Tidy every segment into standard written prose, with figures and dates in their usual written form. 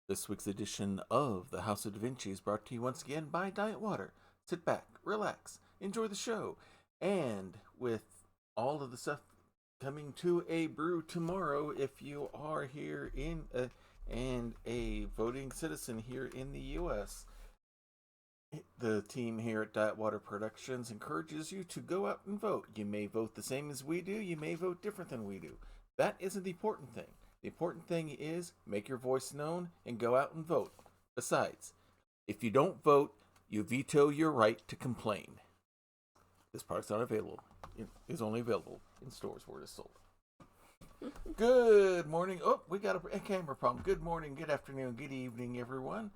This week's edition of The House of Vinci is brought to you once again by Diet Water. Sit back, relax, enjoy the show. And with all of the stuff coming to a brew tomorrow, if you are here and a voting citizen here in the U.S., the team here at Diet Water Productions encourages you to go out and vote. You may vote the same as we do, you may vote different than we do. That isn't the important thing. The important thing is make your voice known and go out and vote. Besides, if you don't vote, you veto your right to complain. This product's not available. It is only available in stores where it is sold. Good morning. Oh, we got a camera problem. Good morning, good afternoon, good evening, everyone.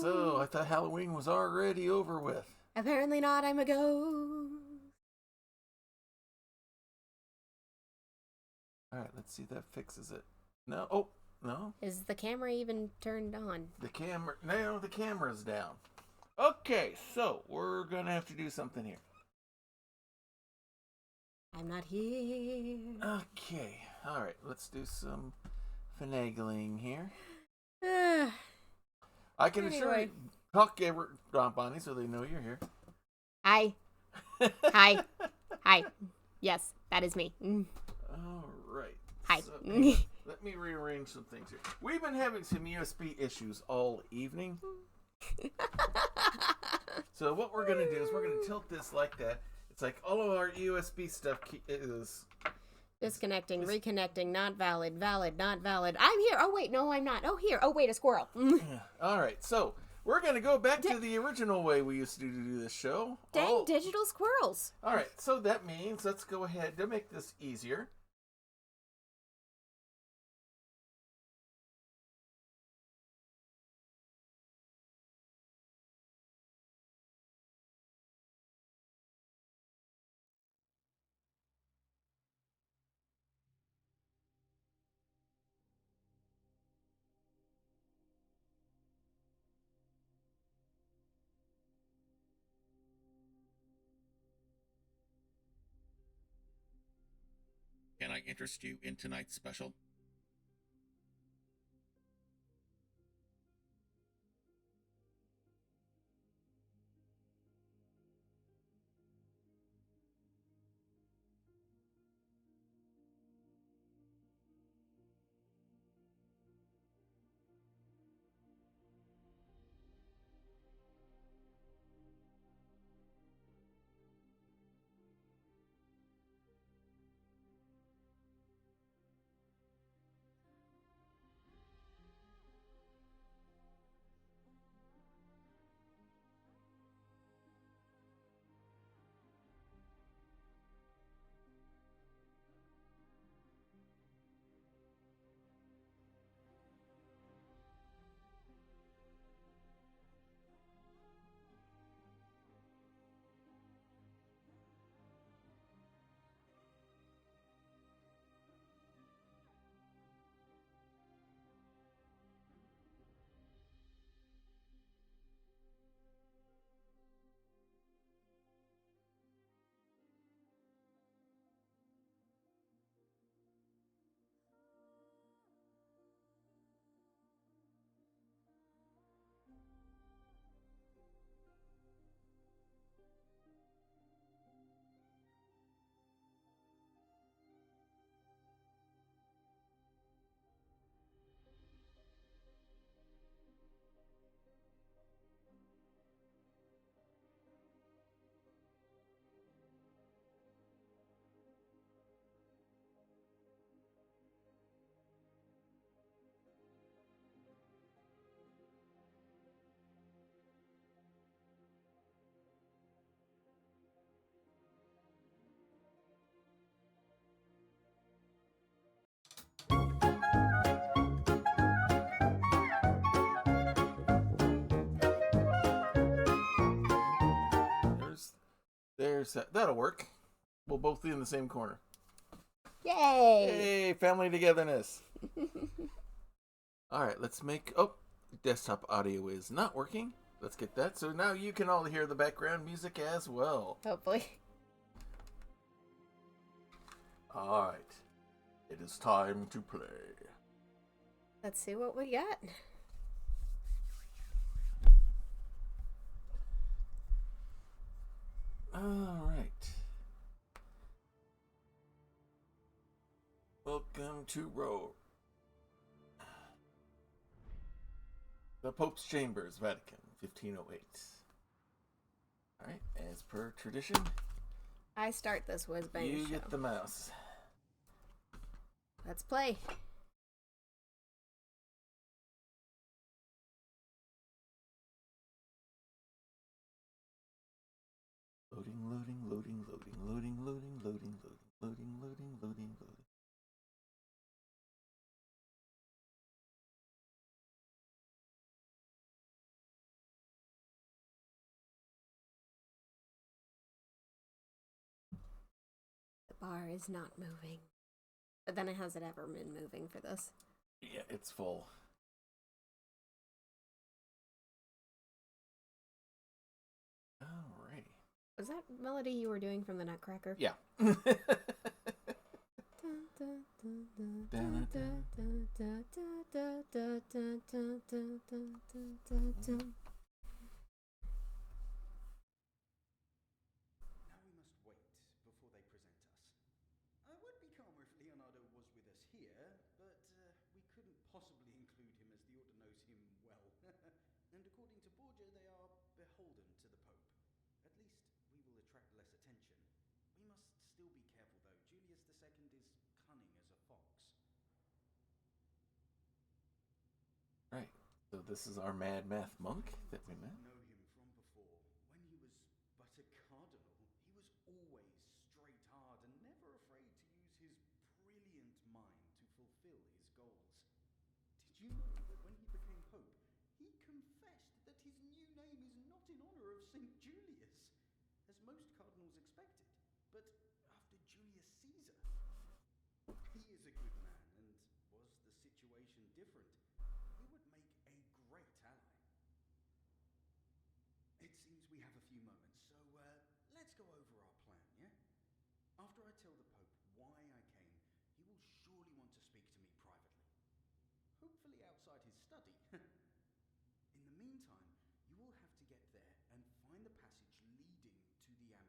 So, I thought Halloween was already over with. Apparently not, I'm a ghost. Alright, let's see if that fixes it. No, oh, no. Is the camera even turned on? The camera's down. Okay, so we're gonna have to do something here. I'm not here. Okay, alright, let's do some finagling here. I can assure you, talk Bonnie so they know you're here. Hi. Hi. Hi. Yes, that is me. Alright. Hi. So, let me rearrange some things here. We've been having some USB issues all evening. So what we're going to do is we're going to tilt this like that. It's like all of our USB stuff is... Disconnecting, reconnecting, not valid, valid, not valid. I'm here. Oh, wait, no, I'm not. Oh, here. Oh, wait, a squirrel. All right, so we're going to go back to the original way we used to do this show. Dang digital squirrels. All right, so that means let's go ahead to make this easier. Can I interest you in tonight's special? There's that. That'll work. We'll both be in the same corner. Yay! Hey, family togetherness. All right, let's make... Oh, desktop audio is not working. Let's get that. So now you can all hear the background music as well. Hopefully. All right. It is time to play. Let's see what we got. All right. Welcome to Rome. The Pope's Chambers, Vatican, 1508. All right, as per tradition, I start this whiz-bang you show. get the mouse. Let's play. Loading, loading, loading, loading, loading, loading, loading, loading, loading, loading, loading. The bar is not moving. But then has it ever been moving for this? Yeah, it's full. Alrighty. Was that melody you were doing from the Nutcracker? Yeah. Now we must wait before they present us. I would be calmer if Leonardo was with us here, but we couldn't possibly include him as the Order knows him well. And according to Borgia, they are beholden to the Pope. At least we will attract less attention. We must still be careful, though. Julius II is cunning as a fox. Right. So this is our mad math monk that we met. Know him from before. When he was but a cardinal, he was always straight hard and never afraid to use his brilliant mind to fulfill his goals. Did you know that when he became pope, he confessed that his new name is not in honor of St. Julius, as most cardinals expected, but after Julius Caesar? He is a good man, and was the situation different, he would make a great ally. It seems we have a few moments, so let's go over our plan, yeah? After I tell the Pope why I came, he will surely want to speak to me privately. Hopefully outside his study. In the meantime, you will have to get there and find the passage leading to the amulet.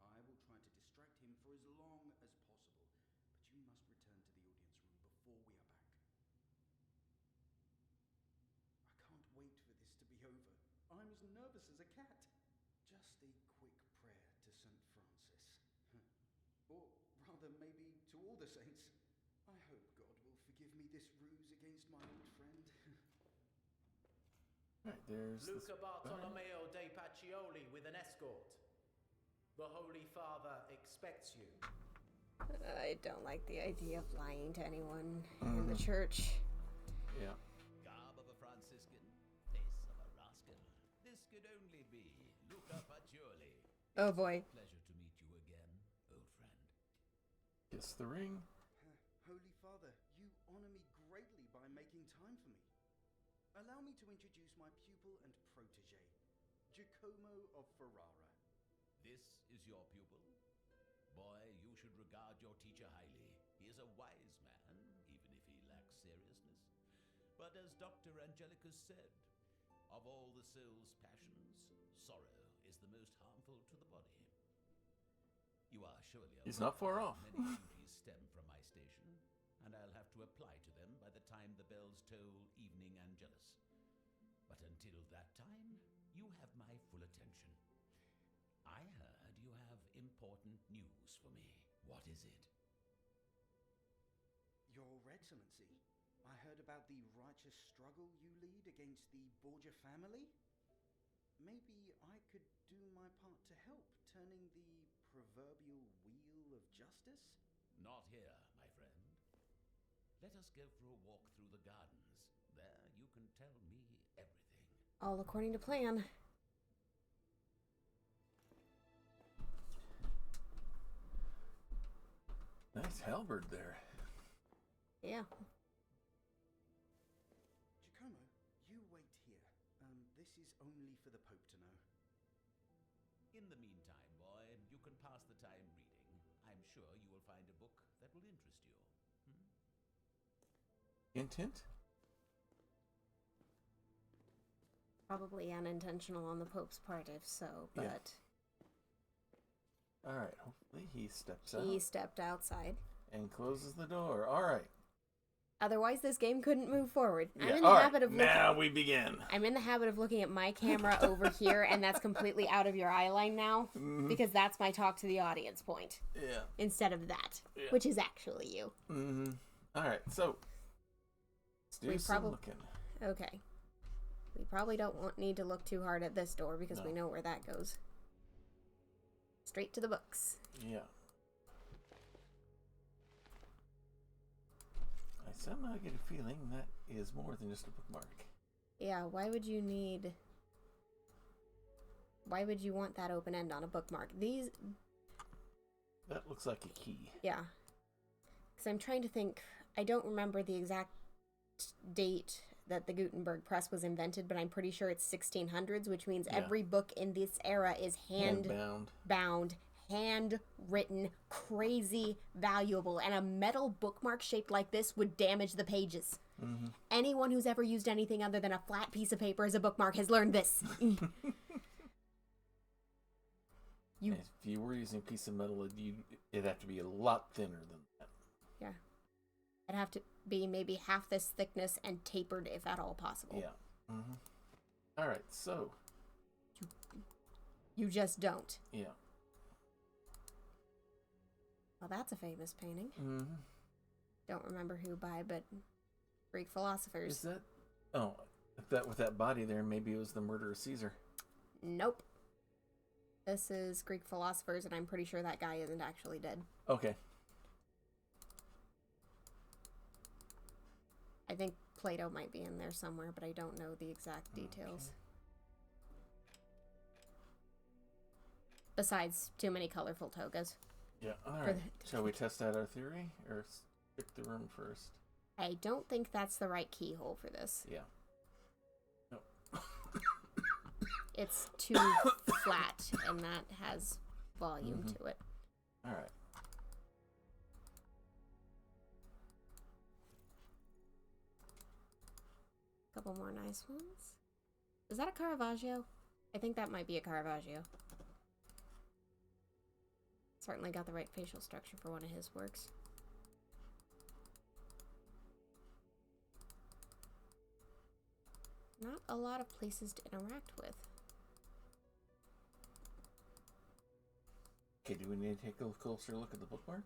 I will try to distract him for as long as possible, but you must return to the audience room before we are back. I can't wait for this to be over. I'm as nervous as a cat. Just a quick prayer to St. Francis. Or rather, maybe to all the saints. I hope God will forgive me this ruse against my old friend. Right, there's Luca Bartolomeo de Pacioli with an escort. The Holy Father expects you. I don't like the idea of lying to anyone in the church. Yeah. Garb of a Franciscan, face of a rascal. This could only be Luca Pacioli. Oh boy. Pleasure to meet you again, old friend. Kiss the ring. Holy Father, you honor me greatly by making time for me. Allow me to introduce my pupil and protege, Giacomo of Ferrara. This is your pupil? Boy, you should regard your teacher highly. He is a wise man, even if he lacks seriousness. But as Dr. Angelicus said, of all the soul's passions, sorrow is the most harmful to the body. You are surely He's not far aware off. that many duties stem from my station, and I'll have to apply to them by the time the bells toll evening Angelus. But until that time, you have my full attention. I heard you have important news for me. What is it? Your Excellency, I heard about the righteous struggle you lead against the Borgia family. Maybe I could do my part to help, turning the proverbial wheel of justice? Not here, my friend. Let us go for a walk through the gardens. There you can tell me everything. All according to plan. Nice halberd there. Yeah. Giacomo, you wait here. This is only for the Pope to know. In the meantime, boy, you can pass the time reading. I'm sure you will find a book that will interest you. Hint, hint. Probably unintentional on the Pope's part, if so, but Yeah. All right. Hopefully he steps he out stepped outside. and closes the door. All right. Otherwise, this game couldn't move forward. Yeah. I'm in the All right. habit of looking. Now we begin. I'm in the habit of looking at my camera over here, and that's completely out of your eye line now, because that's my talk to the audience point Yeah. instead of that, Yeah. which is actually you. Mm-hmm. All right. So let's do some looking. Okay. We probably don't need to look too hard at this door because we know where that goes. Straight to the books. Yeah. I somehow get a feeling that is more than just a bookmark. Yeah, why would you want that open end on a bookmark? That looks like a key. Yeah. Because I'm trying to think, I don't remember the exact date that the Gutenberg press was invented, but I'm pretty sure it's 1600s, which means every book in this era is hand-bound, handwritten, crazy valuable, and a metal bookmark shaped like this would damage the pages. Mm-hmm. Anyone who's ever used anything other than a flat piece of paper as a bookmark has learned this. If you were using a piece of metal, it'd have to be a lot thinner than that. Yeah. It'd have to be maybe half this thickness and tapered if at all possible. Yeah. Mm-hmm. All right, so. You just don't. Yeah. Well, that's a famous painting. Mm-hmm. Don't remember who by, but Greek philosophers. Is that? Oh, if that with that body there, maybe it was the murder of Caesar. Nope. This is Greek philosophers, and I'm pretty sure that guy isn't actually dead. Okay. I think Plato might be in there somewhere, but I don't know the exact details. Okay. Besides too many colorful togas. Yeah, all right. Shall we test out our theory, or pick the room first? I don't think that's the right keyhole for this. Yeah. No. It's too flat, and that has volume to it. All right. Couple more nice ones. Is that a Caravaggio? I think that might be a Caravaggio. Certainly got the right facial structure for one of his works. Not a lot of places to interact with. Okay, do we need to take a closer look at the bookmark?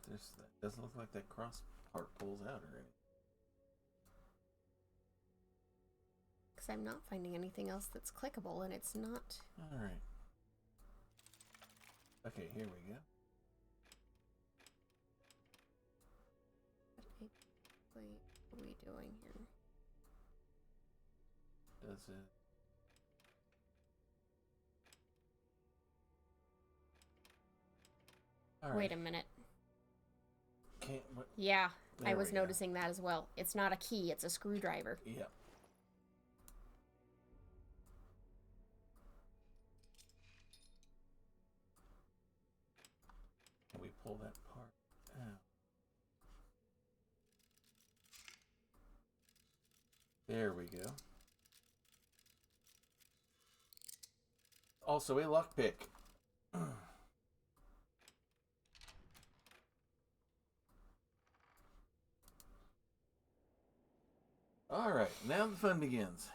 That doesn't look like that cross part pulls out or anything. Because I'm not finding anything else that's clickable, and it's not. All right. Okay, here we go. What exactly are we doing here? Does it? All right. Wait a minute. What? Yeah, I There was we go. noticing that as well. It's not a key, it's a screwdriver. Yeah. Can we pull that part out? There we go. Also a lockpick. All right, now the fun begins.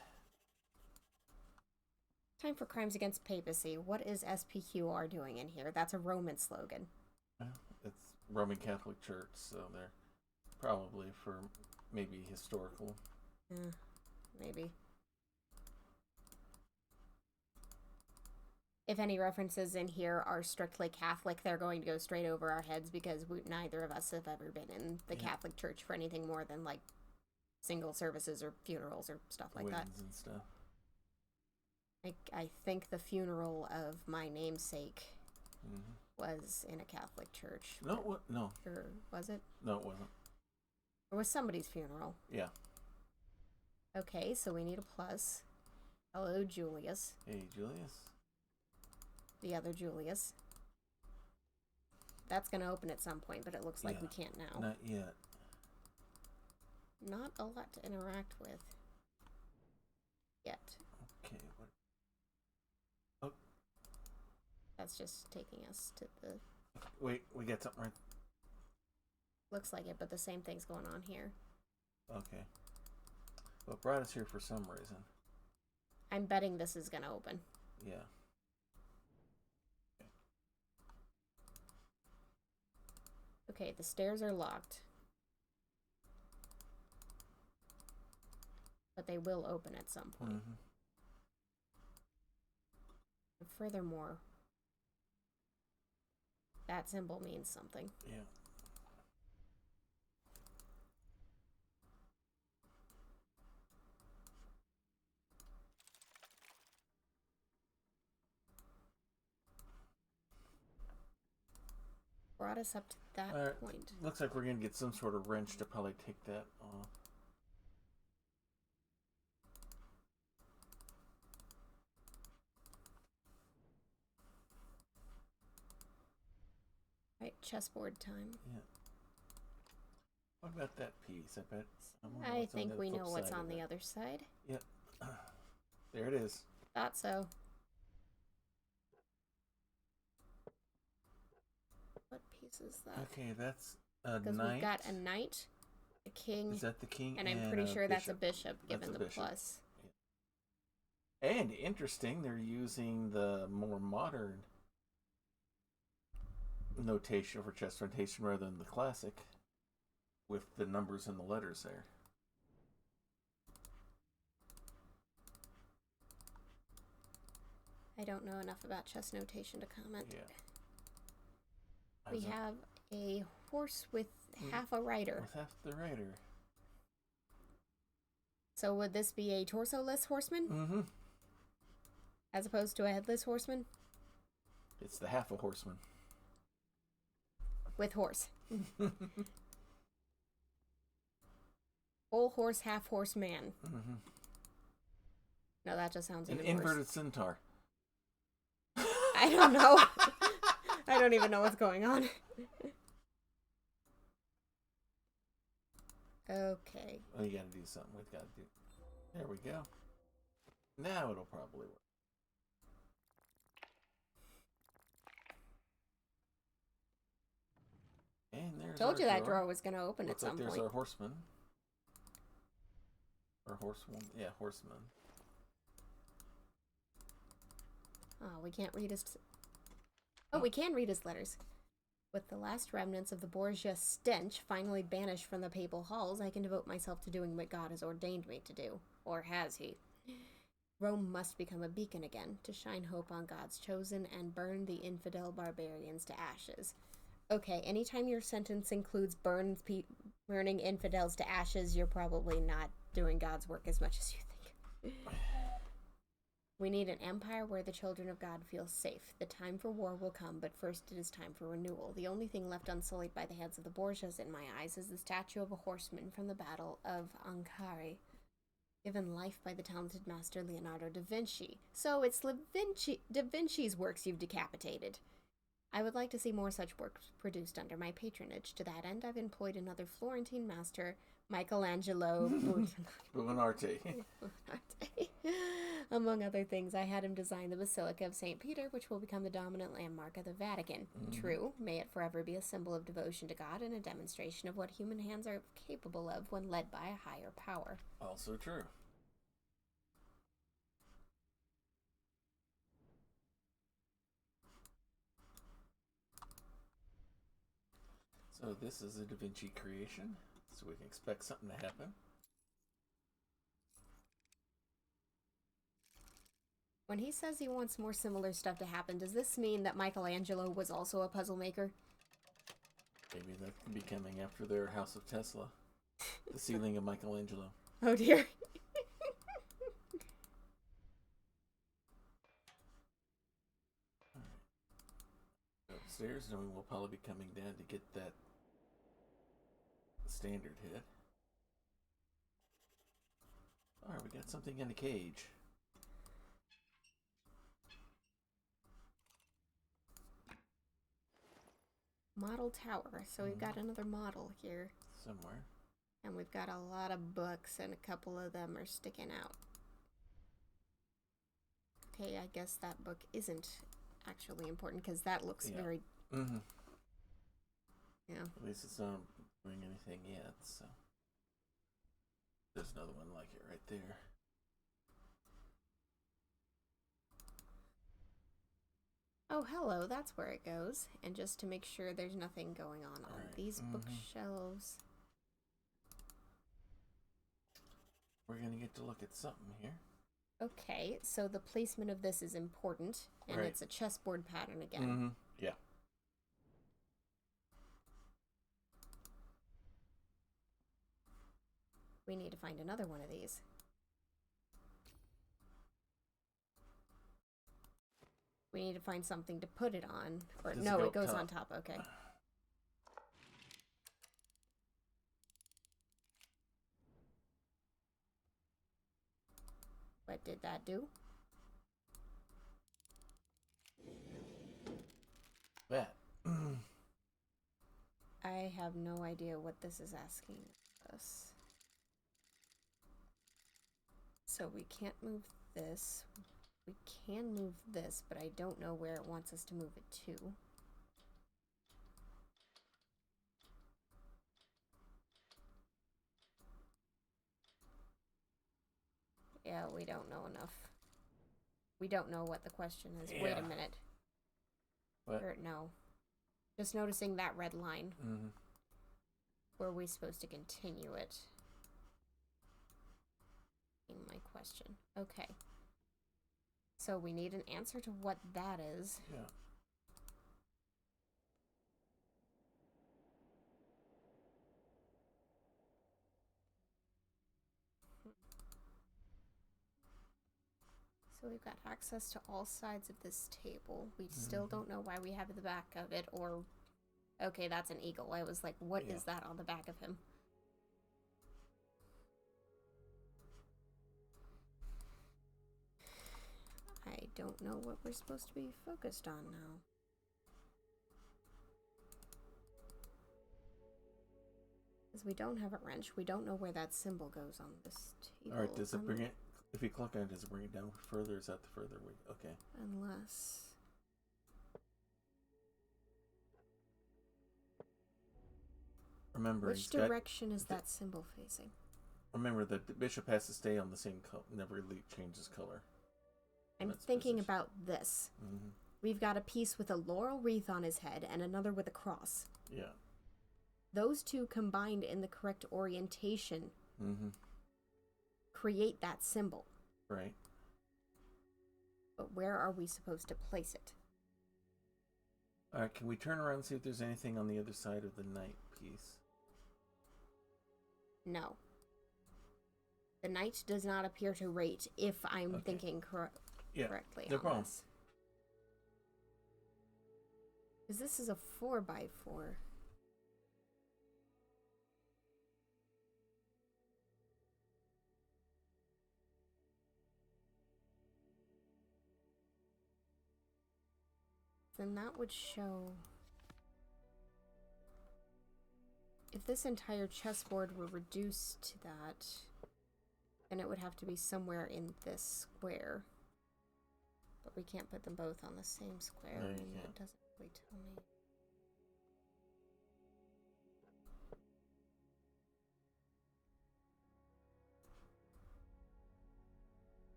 Time for Crimes Against Papacy. What is SPQR doing in here? That's a Roman slogan. It's Roman Catholic Church, so they're probably for maybe historical. Maybe. If any references in here are strictly Catholic, they're going to go straight over our heads because neither of us have ever been in the Catholic Church for anything more than like single services or funerals or stuff like Weddings and stuff. I think the funeral of my namesake was in a Catholic church. No, no. Or was it? No, it wasn't. Or was somebody's funeral? Yeah. Okay, so we need a plus. Hello, Julius. Hey, Julius. The other Julius. That's going to open at some point, but it looks like we can't now. Not yet. Not a lot to interact with. Yet. Okay. What? Oh. That's just taking us to the... Wait, we got something right. Looks like it, but the same thing's going on here. Okay. Well, it brought us here for some reason. I'm betting this is going to open. Yeah. Okay, the stairs are locked. But they will open at some point. Mm-hmm. And furthermore, that symbol means something. Yeah. Brought us up to that point. Looks like we're going to get some sort of wrench to probably take that off. Right, chessboard time. Yeah. What about that piece? I think we know what's on the other side. Yep. There it is. Thought so. What piece is that? Okay, that's a knight. Because we've got a knight, a king. Is that the king? And I'm pretty sure that's a bishop, That's given a the bishop. plus. And interesting, they're using the more modern notation for chess notation rather than the classic, with the numbers and the letters there. I don't know enough about chess notation to comment. Yeah. We have a horse with half a rider. With half the rider. So would this be a torso-less horseman? Mm-hmm. As opposed to a headless horseman? It's the half a horseman. With horse. Whole horse, half horse man. Mm-hmm. No, that just sounds An even inverted worse. centaur. I don't know. I don't even know what's going on. Okay. Oh, you gotta do something. We've got to do. There we go. Now it'll probably work. And there's Told our you that drawer was going to open Looks at some like there's point. our horseman. Or horsewoman. Yeah, horseman. Oh, we can't read his... Oh, we can read his letters. With the last remnants of the Borgia stench finally banished from the papal halls, I can devote myself to doing what God has ordained me to do. Or has he? Rome must become a beacon again, to shine hope on God's chosen and burn the infidel barbarians to ashes. Okay, anytime your sentence includes burning infidels to ashes, you're probably not doing God's work as much as you think. We need an empire where the children of God feel safe. The time for war will come, but first it is time for renewal. The only thing left unsullied by the hands of the Borgias, in my eyes, is the statue of a horseman from the Battle of Ancari, given life by the talented master Leonardo da Vinci. So it's da Vinci's works you've decapitated. I would like to see more such works produced under my patronage. To that end, I've employed another Florentine master, Michelangelo Buonarte. Among other things, I had him design the Basilica of St. Peter, which will become the dominant landmark of the Vatican. True, may it forever be a symbol of devotion to God and a demonstration of what human hands are capable of when led by a higher power. Also true. So this is a Da Vinci creation, so we can expect something to happen. When he says he wants more similar stuff to happen, does this mean that Michelangelo was also a puzzle maker? Maybe that could be coming after their House of Tesla. The ceiling of Michelangelo. Oh dear. Upstairs, and we'll probably be coming down to get that standard hit. Alright, we got something in a cage. Model tower. So we've got another model here. Somewhere. And we've got a lot of books, and a couple of them are sticking out. Okay, I guess that book isn't actually important, because that looks very... Mm-hmm. Yeah. At least it's not doing anything yet, so... There's another one like it right there. Oh, hello, that's where it goes. And just to make sure there's nothing going on these bookshelves. We're going to get to look at something here. Okay, so the placement of this is important, and it's a chessboard pattern again. Mm-hmm. Yeah. We need to find another one of these. We need to find something to put it on. Or no, it goes on top. Okay. What did that do? That. I have no idea what this is asking us. So we can't move this. We can move this, but I don't know where it wants us to move it to. Yeah, we don't know enough. We don't know what the question is. Yeah. Wait a minute. What? Or, no. Just noticing that red line. Mm-hmm. Were we supposed to continue it? My question. Okay. So we need an answer to what that is. Yeah. So we've got access to all sides of this table. We still don't know why we have the back of it, or... Okay, that's an eagle. I was like, what is that on the back of him? I don't know what we're supposed to be focused on now. Because we don't have a wrench. We don't know where that symbol goes on this table. Alright, does it bring it... If you click on it, does it bring it down further? Is that the further way? Okay. Unless... Remember, which direction is that symbol facing? Remember, the bishop has to stay on the same color. Never change his color. I'm thinking about this. Mm-hmm. We've got a piece with a laurel wreath on his head and another with a cross. Yeah. Those two combined in the correct orientation create that symbol. Right. But where are we supposed to place it? Alright, can we turn around and see if there's anything on the other side of the knight piece? No. The knight does not appear to rate if I'm thinking correctly. No problem. Because this is a 4x4. Then that would show... If this entire chessboard were reduced to that, then it would have to be somewhere in this square. But we can't put them both on the same square, No, you and can't. it doesn't really tell me.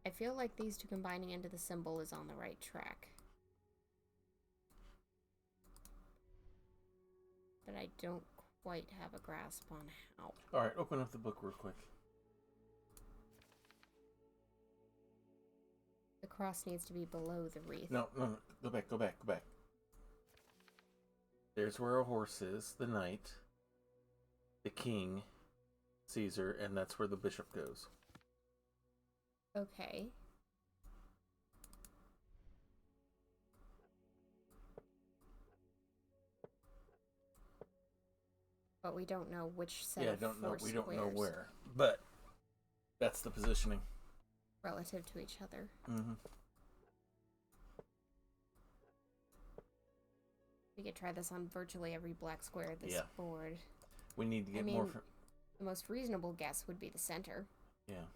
I feel like these two combining into the symbol is on the right track. But I don't quite have a grasp on how. Alright, open up the book real quick. The cross needs to be below the wreath. No. Go back. There's where a horse is, the knight, the king, Caesar, and that's where the bishop goes. Okay. But we don't know which set of We don't know squares where. But that's the positioning. relative to each other. Mm-hmm. We could try this on virtually every black square of this Yeah. board. We need to get more. The most reasonable guess would be the center. Yeah.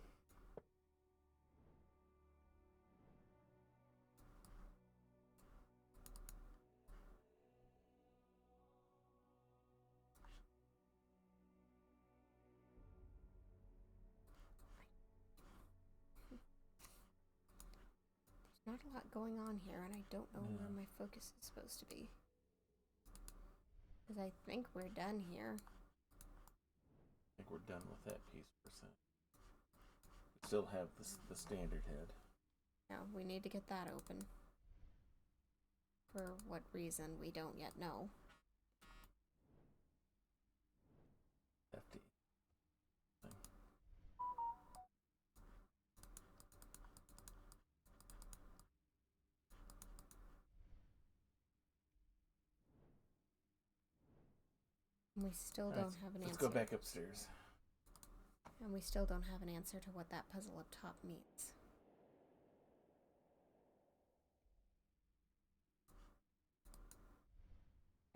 There's not a lot going on here, and I don't know where my focus is supposed to be. Because I think we're done here. I think we're done with that piece percent. We still have the standard head. No, we need to get that open. For what reason, we don't yet know. Hefty. And we still don't have an answer. Let's go back upstairs. And we still don't have an answer to what that puzzle up top means.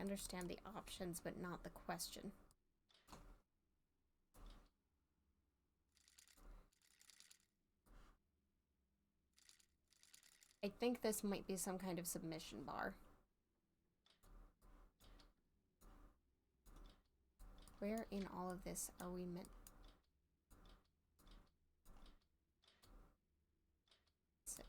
I understand the options, but not the question. I think this might be some kind of submission bar. Where in all of this are we meant? So.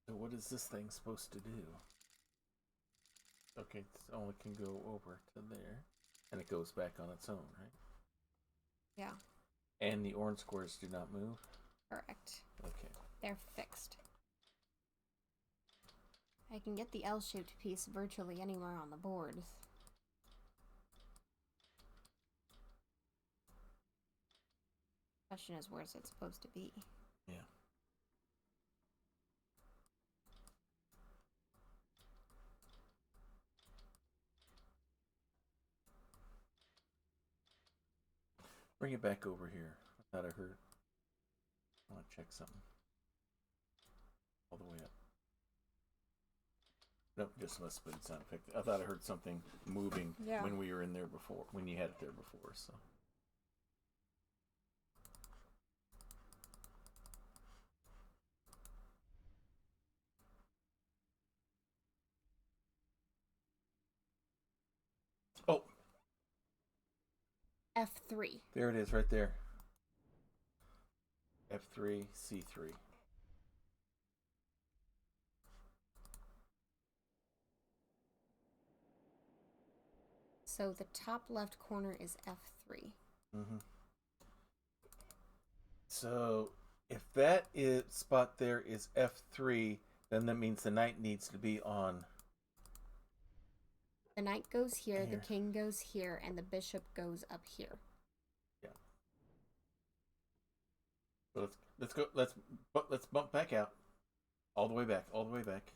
So what is this thing supposed to do? Okay, it only can go over to there. And it goes back on its own, right? Yeah. And the orange squares do not move? Correct. Okay. They're fixed. I can get the L-shaped piece virtually anywhere on the board. Question is, where's it supposed to be? Yeah. Bring it back over here. I thought I heard. I want to check something. All the way up. Nope, just must have been sound effect. I thought I heard something moving when we were in there before, when you had it there before, so. Oh, F3. there it is right there. F3, C3. So the top left corner is F3. Mm-hmm. So if that is spot there is F3, then that means the knight needs to be on. The knight goes here, the king goes here, and the bishop goes up here. Yeah. So let's go. Let's bump back out. All the way back. All the way back.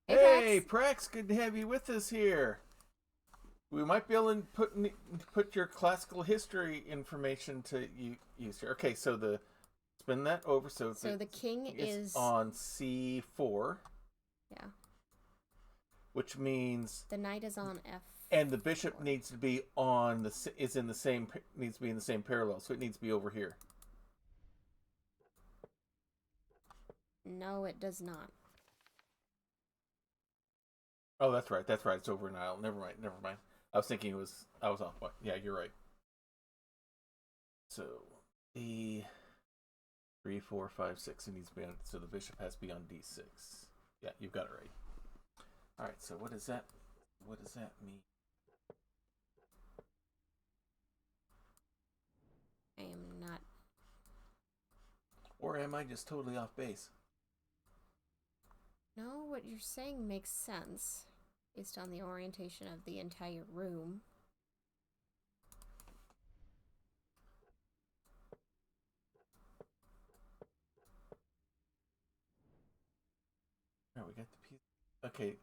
Hey, Prax, good to have you with us here. We might be able to put your classical history information to use here. Okay, so spin that over. So the king is on C4. Yeah. Which means the knight is on F. And the bishop needs to be needs to be in the same parallel, so it needs to be over here. No, it does not. Oh, that's right. That's right. It's over an aisle. Never mind. I was thinking I was off. Yeah, you're right. So D 3, 4, 5, 6. It needs to be on. So the bishop has to be on D6. Yeah, you've got it right. All right. So what does that mean? I am not. Or am I just totally off base? No, what you're saying makes sense based on the orientation of the entire room. we got the piece. Okay.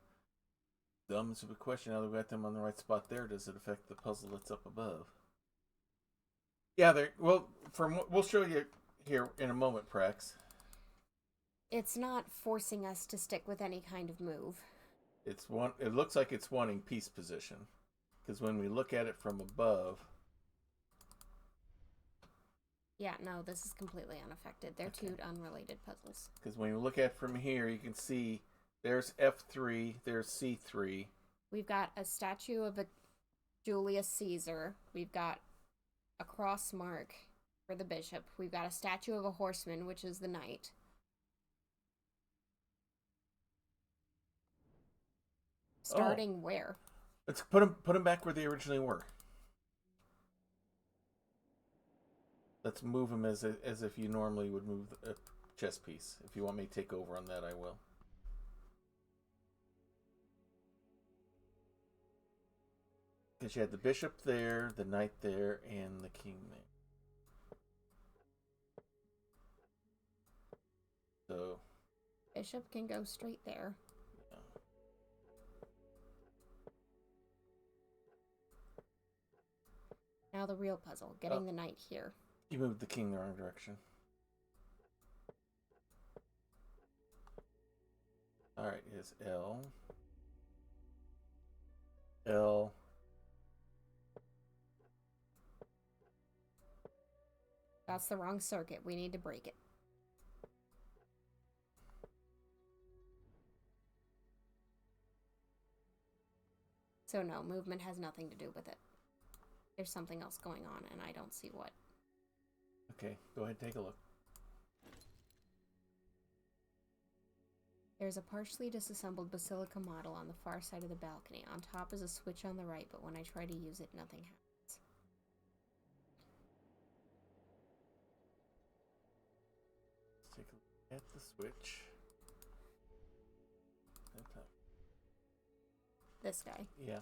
Dumb stupid question. Now that we got them on the right spot there, does it affect the puzzle that's up above? Yeah, we'll show you here in a moment, Prax. It's not forcing us to stick with any kind of move. It looks like it's wanting piece position, because when we look at it from above. Yeah, no, this is completely unaffected. They're Okay. two unrelated puzzles. Because when you look at it from here, you can see there's F3, there's C3. We've got a statue of a Julius Caesar. We've got a cross mark for the bishop. We've got a statue of a horseman, which is the knight. Starting where? Let's put them back where they originally were. Let's move them as if you normally would move a chess piece. If you want me to take over on that, I will. Because you had the bishop there, the knight there, and the king there. So Bishop can go straight there. yeah. Now the real puzzle, getting the knight here. You moved the king the wrong direction. Alright, is L. L. That's the wrong circuit. We need to break it. So no, movement has nothing to do with it. There's something else going on, and I don't see what. Okay, go ahead and take a look. There's a partially disassembled basilica model on the far side of the balcony. On top is a switch on the right, but when I try to use it, nothing happens. Let's take a look at the switch. This guy. Yeah.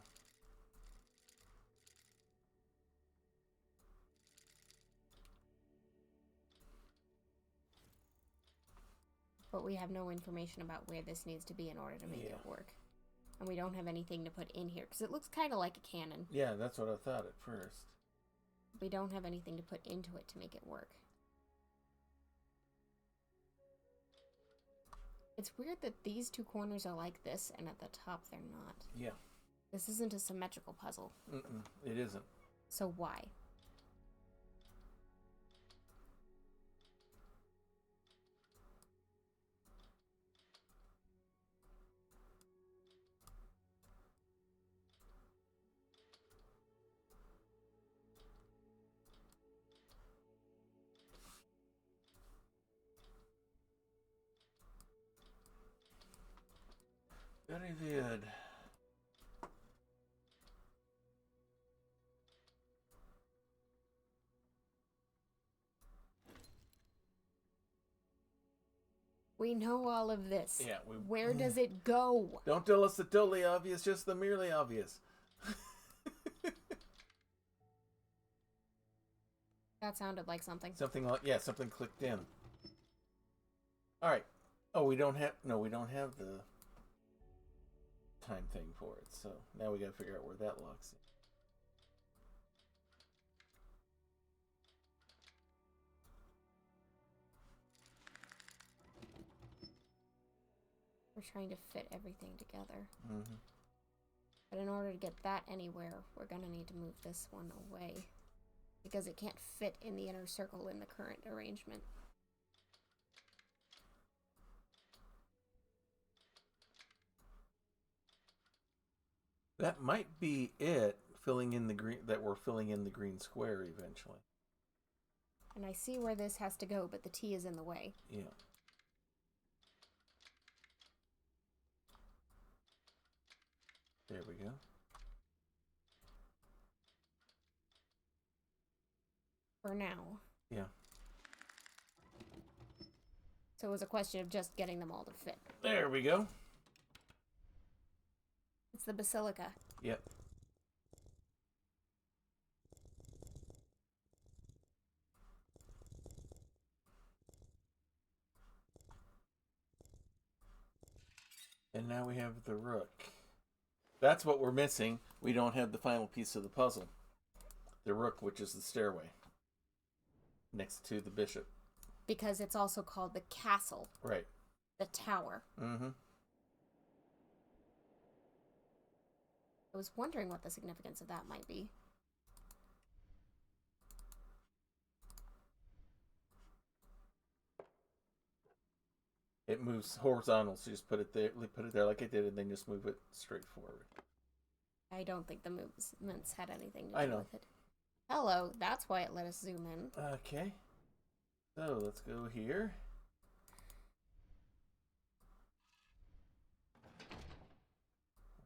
But we have no information about where this needs to be in order to make it work. And we don't have anything to put in here, because it looks kind of like a cannon. Yeah, that's what I thought at first. We don't have anything to put into it to make it work. It's weird that these two corners are like this, and at the top they're not. Yeah. This isn't a symmetrical puzzle. It isn't. So why? Very good. We know all of this. Yeah. Where does it go? Don't tell us the totally obvious, just the merely obvious. That sounded like something. Something clicked in. All right. Oh, we don't have the time thing for it. So now we got to figure out where that locks in. We're trying to fit everything together. But in order to get that anywhere, we're going to need to move this one away. Because it can't fit in the inner circle in the current arrangement. That might be it, filling in the green, that we're filling in the green square eventually. And I see where this has to go, but the T is in the way. Yeah. There we go. For now. Yeah. So it was a question of just getting them all to fit. There we go. It's the basilica. Yep. And now we have the rook. That's what we're missing. We don't have the final piece of the puzzle. The rook, which is the stairway. Next to the bishop. Because it's also called the castle. Right. The tower. Mm-hmm. I was wondering what the significance of that might be. It moves horizontal, so you just put it there like it did, and then just move it straight forward. I don't think the movements had anything to do with it. Hello, that's why it let us zoom in. Okay. So let's go here.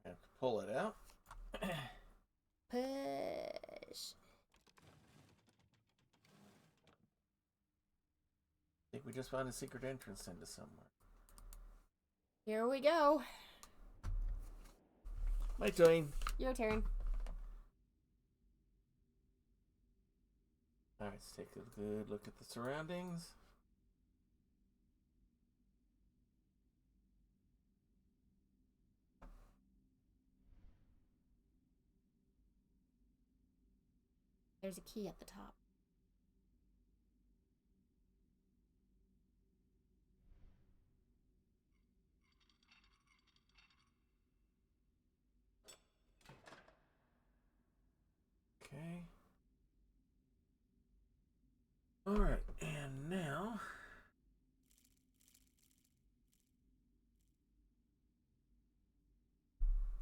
I have to pull it out. Push. I think we just found a secret entrance into somewhere. Here we go. My turn. Your turn. Alright, let's take a good look at the surroundings. There's a key at the top. Okay. Alright, and now...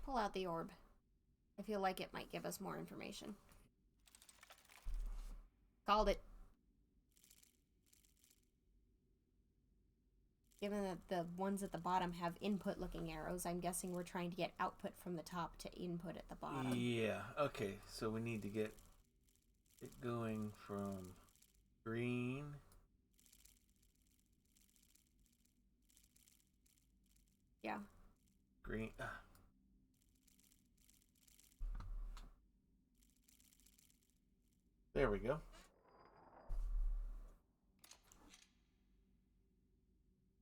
Pull out the orb. I feel like it might give us more information. Called it. Given that the ones at the bottom have input-looking arrows, I'm guessing we're trying to get output from the top to input at the bottom. Yeah, okay. So we need to get it going from green... Yeah. Green... There we go.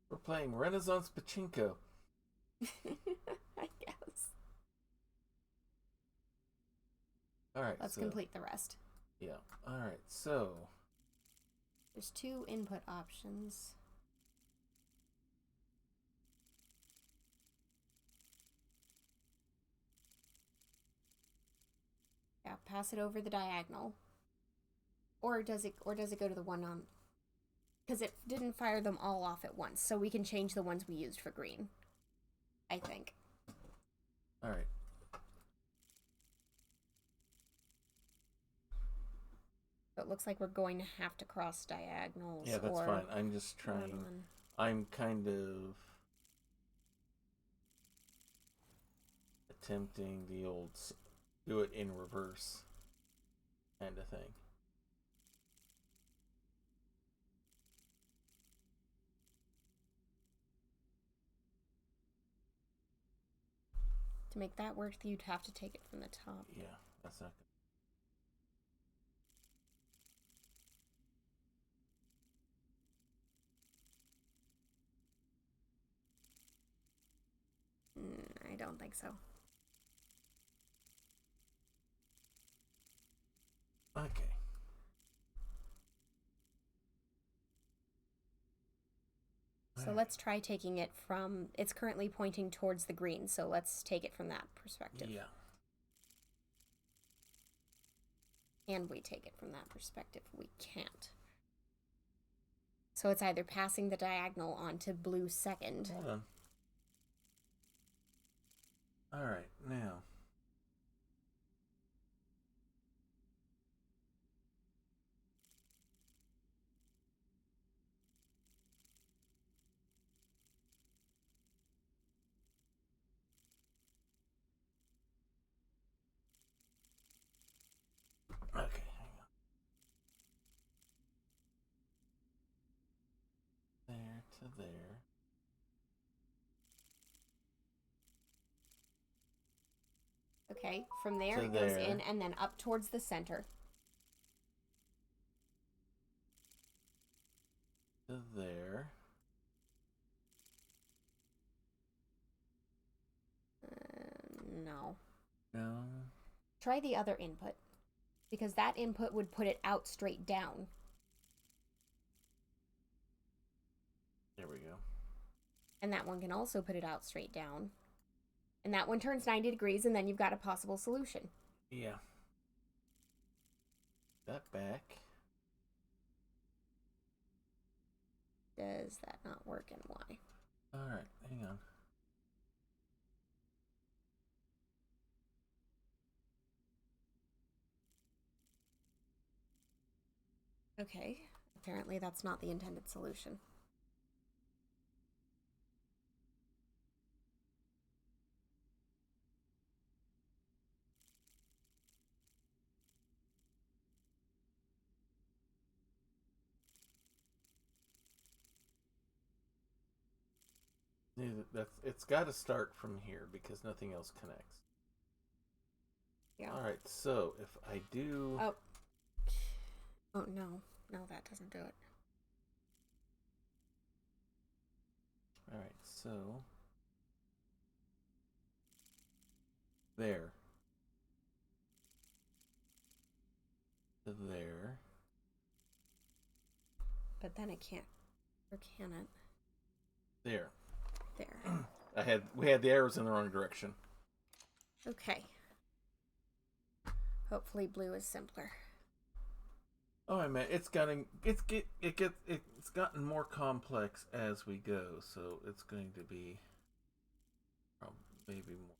We're playing Renaissance Pachinko. I guess. Alright, Let's complete the rest. Yeah. Alright, so... There's 2 input options. Yeah, pass it over the diagonal. Or does it go to the one on... Because it didn't fire them all off at once, so we can change the ones we used for green. I think. Alright. So it looks like we're going to have to cross diagonals. Yeah, that's fine. I'm just trying... I'm kind of... attempting the old... do it in reverse kind of thing. To make that work, you'd have to take it from the top. Yeah, that's not good. I don't think so. Okay. So let's try taking it from... It's currently pointing towards the green, so let's take it from that perspective. Yeah. And we take it from that perspective. We can't. So it's either passing the diagonal onto blue second. Hold on. Alright, now... Okay, hang on. There to there. Okay, from there To it goes there. in and then up towards the center. To there. No. No. Try the other input. Because that input would put it out straight down. There we go. And that one can also put it out straight down. And that one turns 90 degrees, and then you've got a possible solution. Yeah. That back. Does that not work, and why? Alright, hang on. Okay. Apparently that's not the intended solution. It's got to start from here because nothing else connects. Yeah. Alright, so if I do... Oh. Oh, no. No, that doesn't do it. Alright, so... There. To there. But then it can't. Or can it? There. There. We had the arrows in the wrong direction. Okay. Hopefully blue is simpler. Oh, I mean, it's gotten more complex as we go, so it's going to be maybe more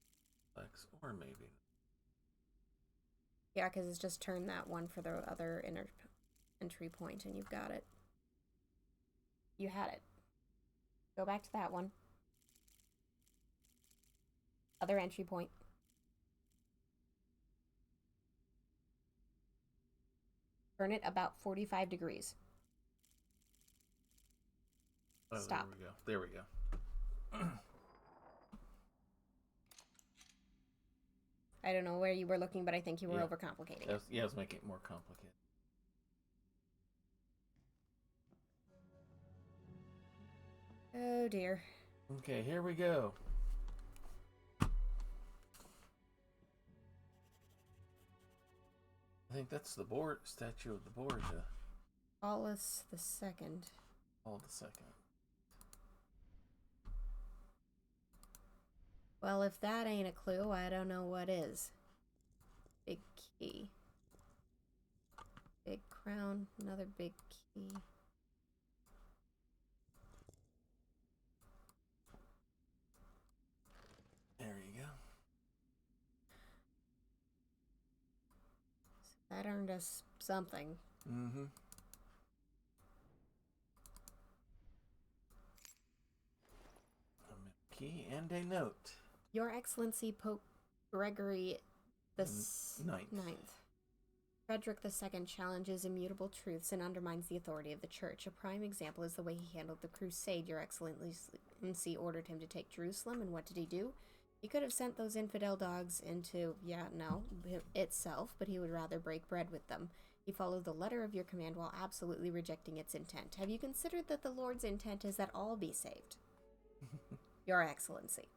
complex, or maybe. Yeah, because it's just turned that one for the other entry point, and you've got it. You had it. Go back to that one. Other entry point. Turn it about 45 degrees. Oh, Stop. There we go. I don't know where you were looking, but I think you were overcomplicating it. I was making it more complicated. Oh, dear. Okay, here we go. I think that's the statue of the Borgia. Paulus the Second. Paul the Second. Well, if that ain't a clue, I don't know what is. Big key. Big crown. Another big key. There you go. That earned us something. Mm-hmm. A key and a note. Your Excellency, Pope Gregory the Ninth. Frederick II challenges immutable truths and undermines the authority of the Church. A prime example is the way he handled the crusade. Your Excellency ordered him to take Jerusalem, and what did he do? He could have sent those infidel dogs into, itself, but he would rather break bread with them. He followed the letter of your command while absolutely rejecting its intent. Have you considered that the Lord's intent is that all be saved? Your Excellency.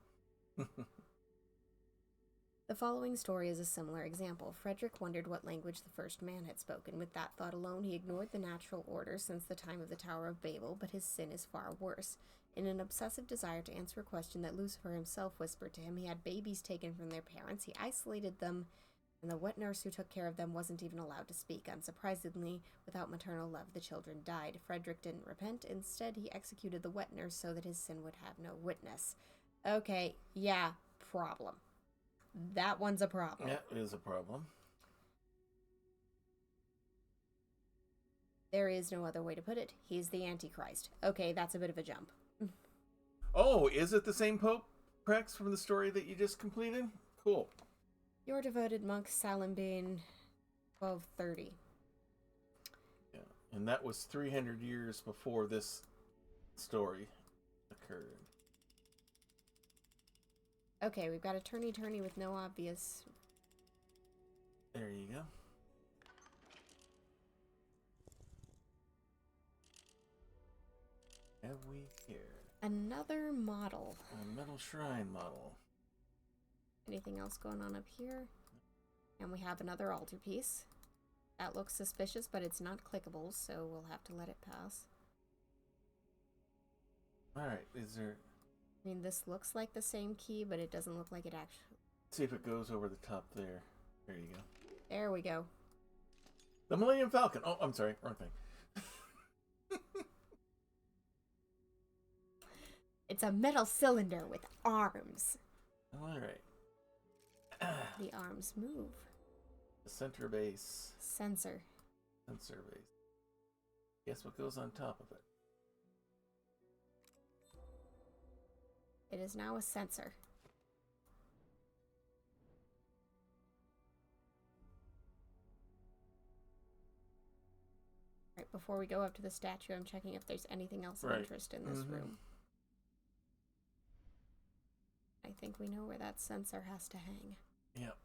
The following story is a similar example. Frederick wondered what language the first man had spoken. With that thought alone, he ignored the natural order since the time of the Tower of Babel, but his sin is far worse. In an obsessive desire to answer a question that Lucifer himself whispered to him, he had babies taken from their parents, he isolated them, and the wet nurse who took care of them wasn't even allowed to speak. Unsurprisingly, without maternal love, the children died. Frederick didn't repent. Instead, he executed the wet nurse so that his sin would have no witness. Okay, yeah, problem. That one's a problem. Yeah, it is a problem. There is no other way to put it. He's the Antichrist. Okay, that's a bit of a jump. Oh, is it the same Pope, Prex, from the story that you just completed? Cool. Your devoted monk, Salimbene, 1230. Yeah, and that was 300 years before this story occurred. Okay, we've got a turny-turny with no obvious... There you go. Have we here? Another model. A metal shrine model. Anything else going on up here? And we have another altarpiece. That looks suspicious, but it's not clickable, so we'll have to let it pass. Alright, is there... I mean, this looks like the same key, but it doesn't look like it actually... See if it goes over the top there. There you go. There we go. The Millennium Falcon! Oh, I'm sorry. Wrong thing. It's a metal cylinder with arms. Alright. The arms move. The center base. Sensor. Sensor base. Guess what goes on top of it? It is now a sensor. Right, before we go up to the statue, I'm checking if there's anything else of interest in this room. I think we know where that sensor has to hang. Yep.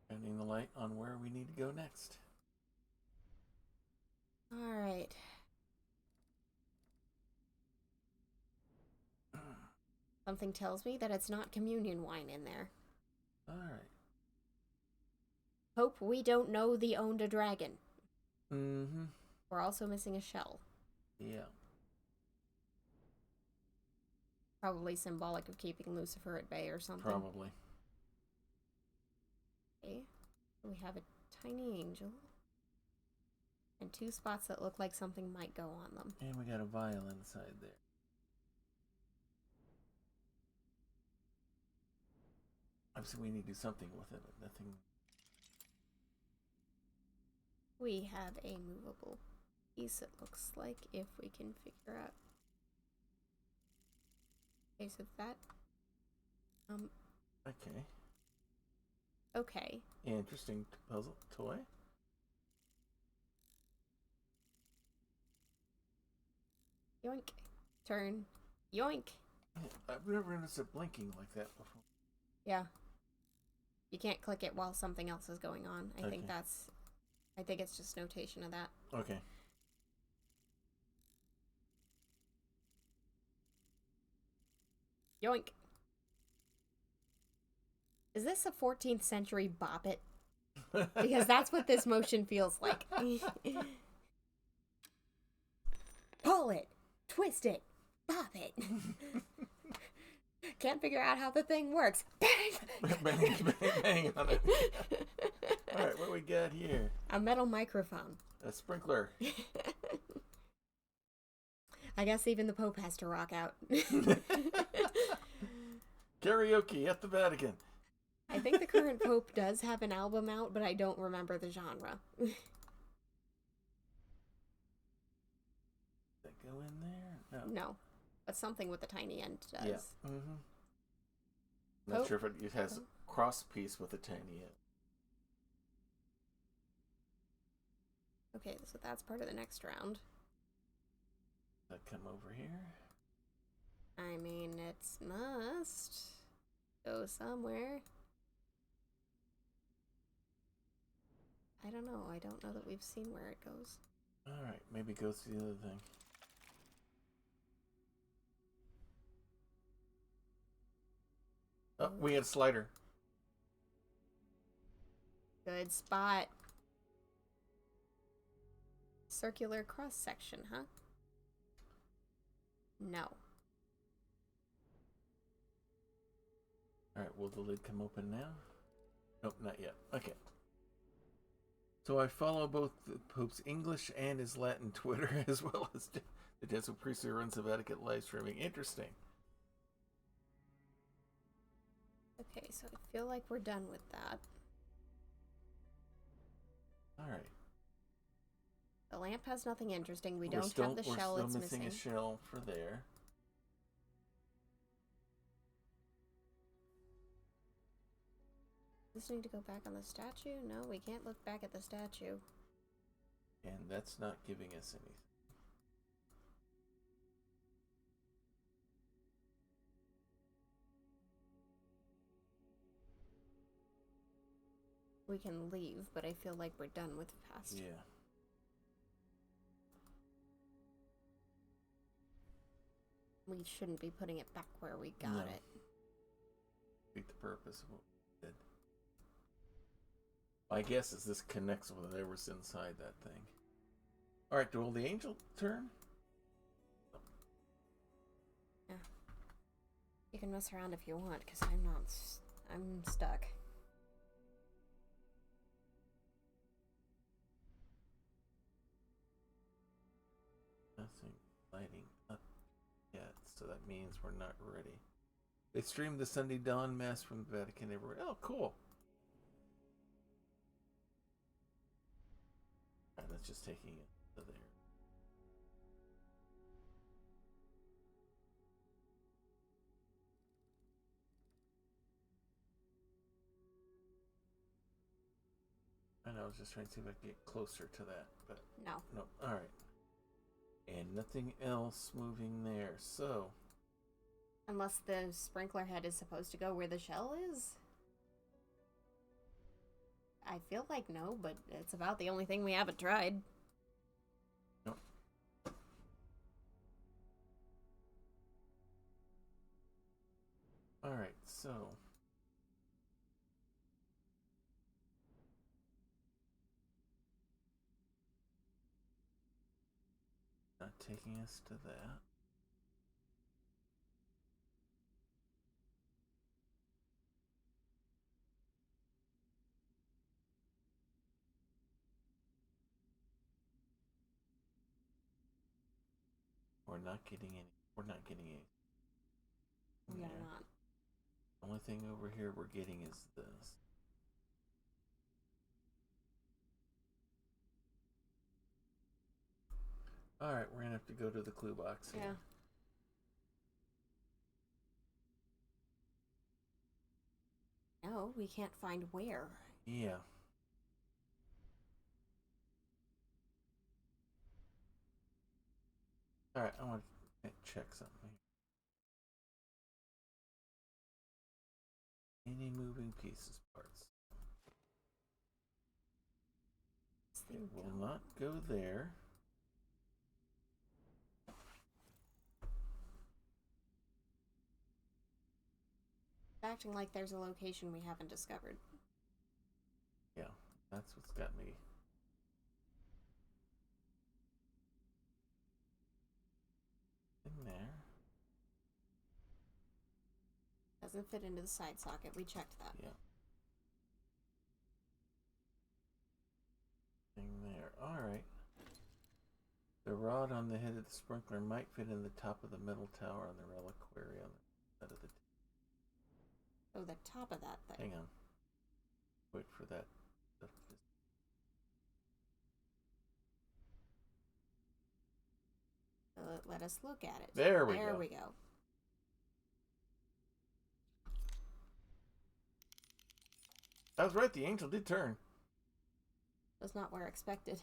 Shining the light on where we need to go next. Alright. Something tells me that it's not communion wine in there. Alright. Hope we don't know the owned a dragon. Mm-hmm. We're also missing a shell. Yeah. Probably symbolic of keeping Lucifer at bay or something. Probably. Okay. We have a tiny angel. And 2 spots that look like something might go on them. And we got a vial inside there. Obviously we need to do something with it, but nothing... We have a movable piece, it looks like, if we can figure out. Okay, so that... Okay. Okay. Interesting puzzle toy. Yoink. Turn. Yoink. I've never noticed it blinking like that before. Yeah. You can't click it while something else is going on. I think it's just notation of that. Okay. Yoink. Is this a 14th century bop it? Because that's what this motion feels like. Pull it. Twist it. Bop it. Can't figure out how the thing works. Bang! Bang, bang, bang on it. Alright, what do we got here? A metal microphone. A sprinkler. I guess even the Pope has to rock out. Karaoke at the Vatican. I think the current Pope does have an album out, but I don't remember the genre. Does that go in there? No. No. But something with a tiny end does. Yeah. Mm-hmm. Not sure if it has a cross piece with a tiny end. Okay, so that's part of the next round. Does that come over here? I mean, it must go somewhere. I don't know. I don't know that we've seen where it goes. Alright, maybe it goes to the other thing. Oh, we had a slider. Good spot. Circular cross section, huh? No. Alright, will the lid come open now? Nope, not yet. Okay. So I follow both the Pope's English and his Latin Twitter, as well as the Jesuit priest who runs the Vatican live streaming. Interesting. Okay, so I feel like we're done with that. Alright. The lamp has nothing interesting. We don't have the shell it's We're still missing. missing a shell for there. Does this need to go back on the statue? No, we can't look back at the statue. And that's not giving us anything. We can leave, but I feel like we're done with the past. Yeah. We shouldn't be putting it back where we got No. it. Defeat the purpose of what we did. My guess is this connects with whatever's inside that thing. Alright, will the angel turn? Yeah. You can mess around if you want, because I'm not... I'm stuck. Nothing lighting up yet, so that means we're not ready. They streamed the Sunday Dawn Mass from the Vatican everywhere. Oh, cool. Alright, that's just taking it to there. I know, I was just trying to see if I could get closer to that, but No. no. Alright. And nothing else moving there, so... Unless the sprinkler head is supposed to go where the shell is? I feel like no, but it's about the only thing we haven't tried. Nope. Alright, so... Not taking us to that. We're not getting any. We're not getting any. We Yeah. are not. Only thing over here we're getting is this. Alright, we're gonna have to go to the clue box here. Yeah. No, we can't find where. Yeah. Alright, I want to check something. Any moving pieces, parts. It will not go there. Acting like there's a location we haven't discovered. Yeah, that's what's got me. In there. Doesn't fit into the side socket. We checked that. Yeah. Thing there. Alright. The rod on the head of the sprinkler might fit in the top of the metal tower on the reliquary on the side of the... Oh, the top of that thing. Hang on. Wait for that. Let us look at it. There we go. There we go. I was right, the angel did turn. Was not where expected.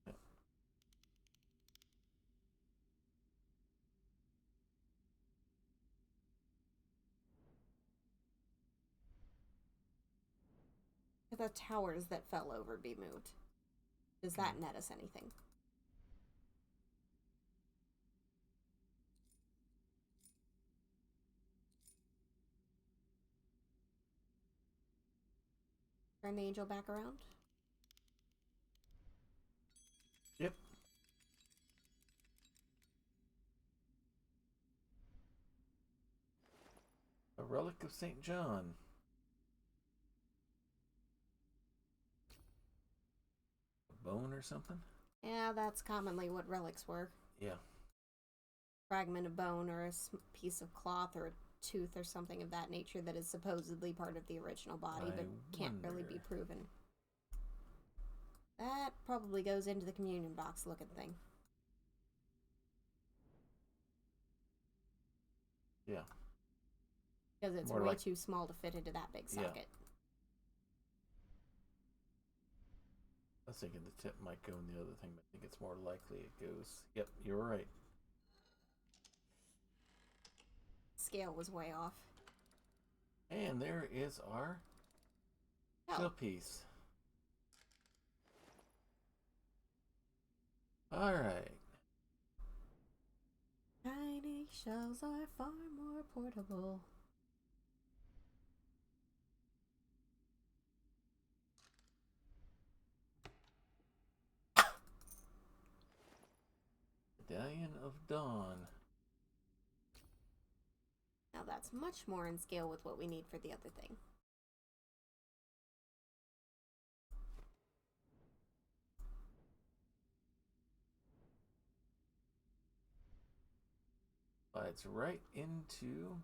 Yeah. The towers that fell over be moved. Does that net us anything? Turn the angel back around? Yep. A relic of St. John. A bone or something? Yeah, that's commonly what relics were. Yeah. Fragment of bone or a piece of cloth or a tooth or something of that nature that is supposedly part of the original body but can't really be proven. That probably goes into the communion box looking thing. Yeah. Because it's More way like... too small to fit into that big socket. Yeah. I was thinking the tip might go in the other thing, but I think it's more likely it goes... Yep, you're right. Scale was way off. And there is our Oh. Shell piece. Alright. Tiny shells are far more portable. Medallion of Dawn. Now that's much more in scale with what we need for the other thing. Slides right into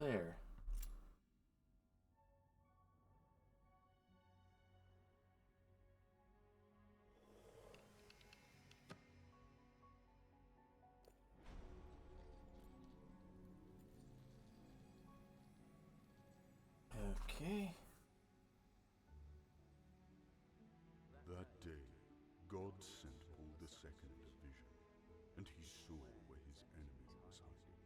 there. Okay. That day, God sent Paul II a vision, and he saw where his enemy was hiding.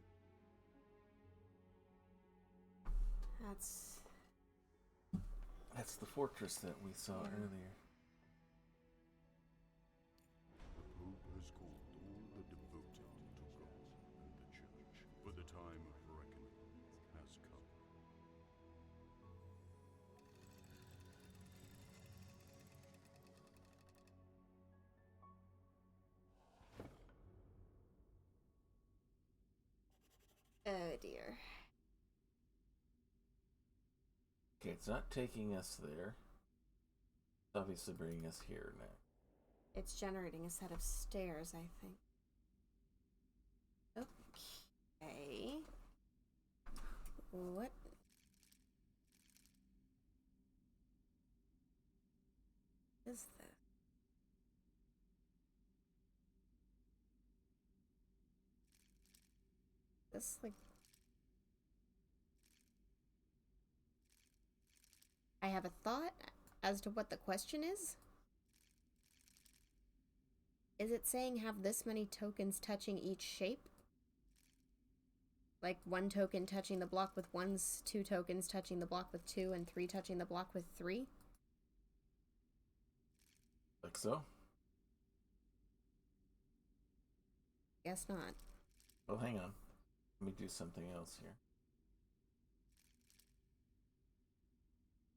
That's the fortress that we saw earlier. The Pope has called all the devoted to God and the Church, for the time of reckoning has come. Oh dear. Okay, it's not taking us there. It's obviously bringing us here now. It's generating a set of stairs, I think. Okay. What? Is this? This, like... I have a thought as to what the question is. Is it saying have this many tokens touching each shape? Like 1 token touching the block with 1s, 2 tokens touching the block with 2, and 3 touching the block with 3? Like so? Guess not. Well, hang on. Let me do something else here.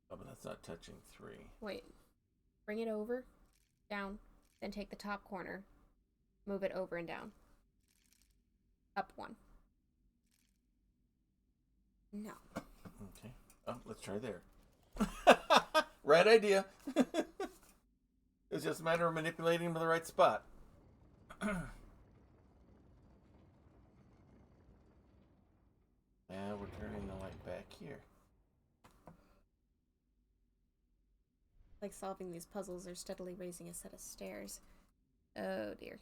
Oh, but that's not touching 3. Wait. Bring it over, down, then take the top corner, move it over and down. Up 1. No. Okay. Oh, let's try there. Right idea. It's just a matter of manipulating them to the right spot. Now we're turning the light back here. Like solving these puzzles or steadily raising a set of stairs. Oh dear.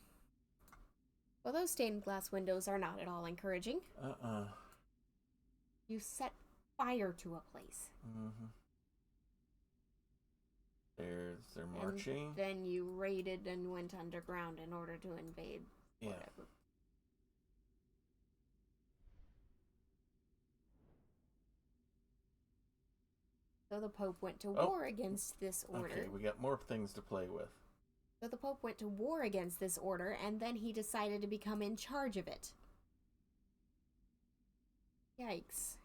Well, those stained glass windows are not at all encouraging. You set fire to a place. Mm-hmm. They're marching. And then you raided and went underground in order to invade whatever. Yeah. So the Pope went to war against this order. Okay, we got more things to play with. So the Pope went to war against this order, and then he decided to become in charge of it. Yikes.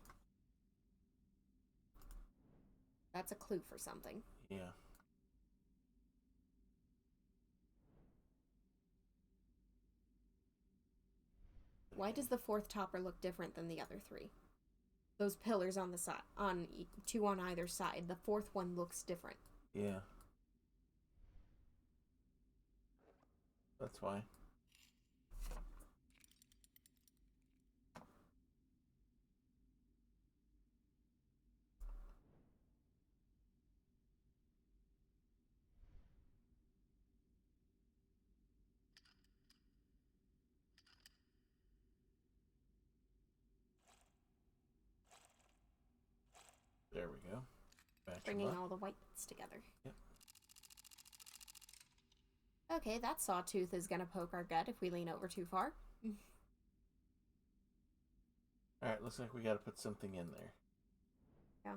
That's a clue for something. Yeah. Why does the 4th topper look different than the other 3? Those pillars on the side, 2 on either side. The 4th one looks different. Yeah. That's why. There we go. Match Bringing them up. all the white bits together. Yep. Okay, that sawtooth is gonna poke our gut if we lean over too far. Alright, looks like we gotta put something in there. Yeah.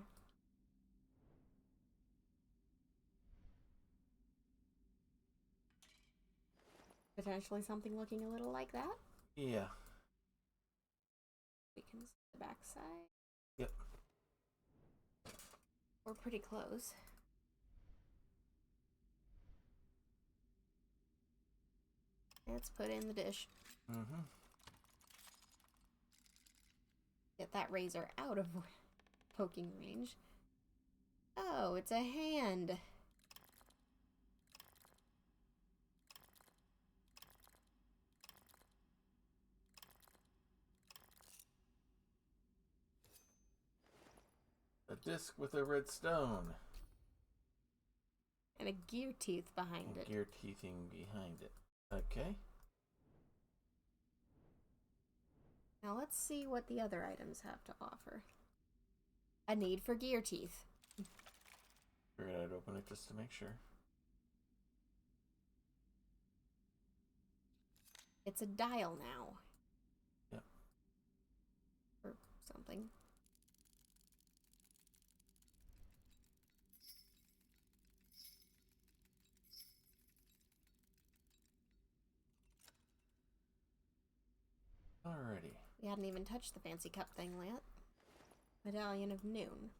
Potentially something looking a little like that. Yeah. We can see the back side. Yep. We're pretty close. Let's put in the dish. Mm-hmm. Get that razor out of poking range. Oh, it's a hand. A disc with a red stone. And a gear teeth behind it. Gear teething behind it. Okay. Now let's see what the other items have to offer. A need for gear teeth. Figured I'd open it just to make sure. It's a dial now. Yep. Or something. Alrighty. We hadn't even touched the fancy cup thing yet. Medallion of Noon.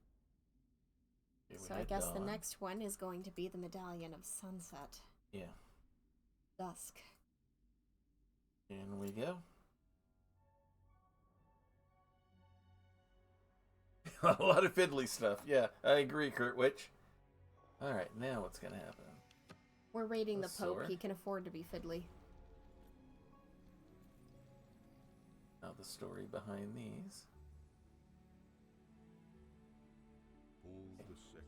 Here we So I had guess the dawn. next one is going to be the Medallion of Sunset. Yeah. Dusk. In we go. A lot of fiddly stuff. Yeah, I agree, Kurtwitch. Alright, now what's gonna happen? We're raiding the Pope. sword. He can afford to be fiddly. Now the story behind these. Paul II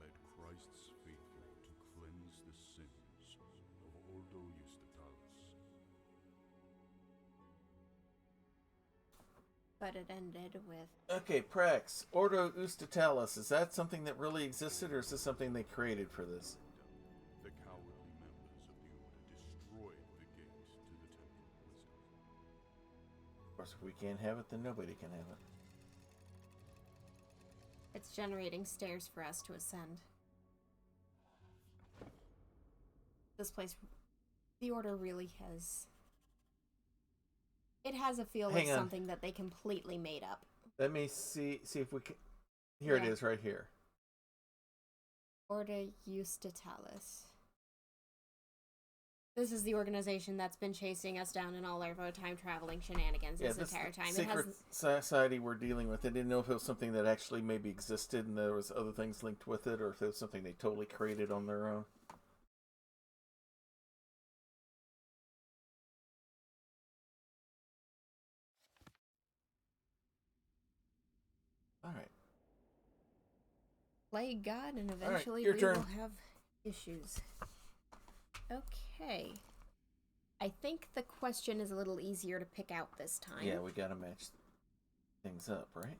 led Christ's faithful to cleanse the sins of Ordo Justitalis. But it ended with... Okay, Prax, Ordo Ustatalis, is that something that really existed, or is this something they created for this? The cowardly members of the Order destroyed the gate to the temple. Of course, if we can't have it, then nobody can have it. It's generating stairs for us to ascend. This place... The Order really has... It has a feel Hang of on. something that they completely made up. Let me see if we can... Here it Yeah. is, right here. Order Justitalis. This is the organization that's been chasing us down in all our time-traveling shenanigans this entire time. Secret society we're dealing with. I didn't know if it was something that actually maybe existed and there was other things linked with it, or if it was something they totally created on their own. Alright. Play God, and eventually your we turn. will have issues. Okay. I think the question is a little easier to pick out this time. Yeah, we gotta match things up, right?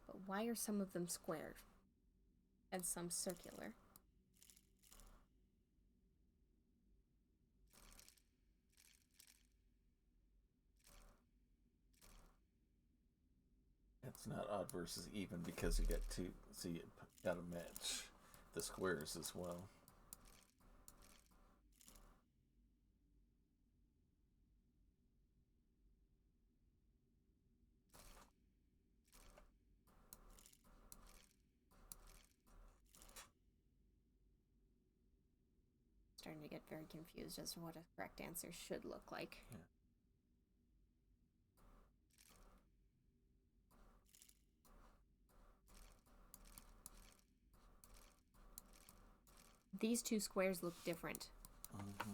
But why are some of them squared? And some circular? It's not odd versus even because you get to see it gotta match the squares as well. Starting to get very confused as to what a correct answer should look like. Yeah. These two squares look different. Mm-hmm.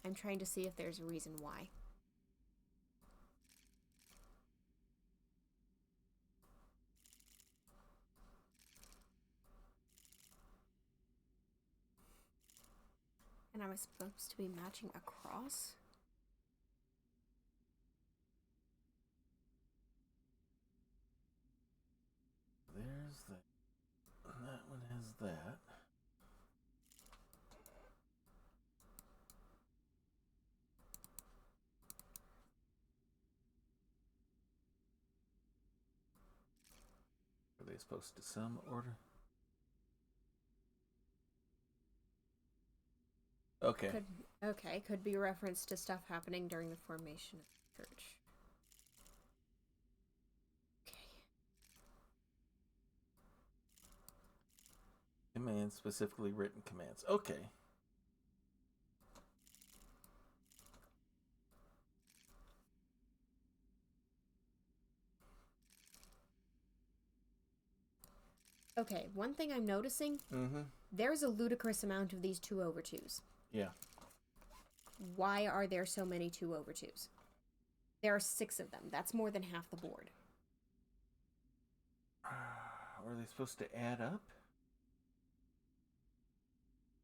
I'm trying to see if there's a reason why. And am I supposed to be matching across? There's that. That one has that. Are they supposed to some order? Okay. Could be a reference to stuff happening during the formation of the church. Commands, specifically written commands. Okay. Okay, one thing I'm noticing, Mm-hmm. there's a ludicrous amount of these 2/2s. Yeah. Why are there so many 2/2s? There are 6 of them. That's more than half the board. Are they supposed to add up?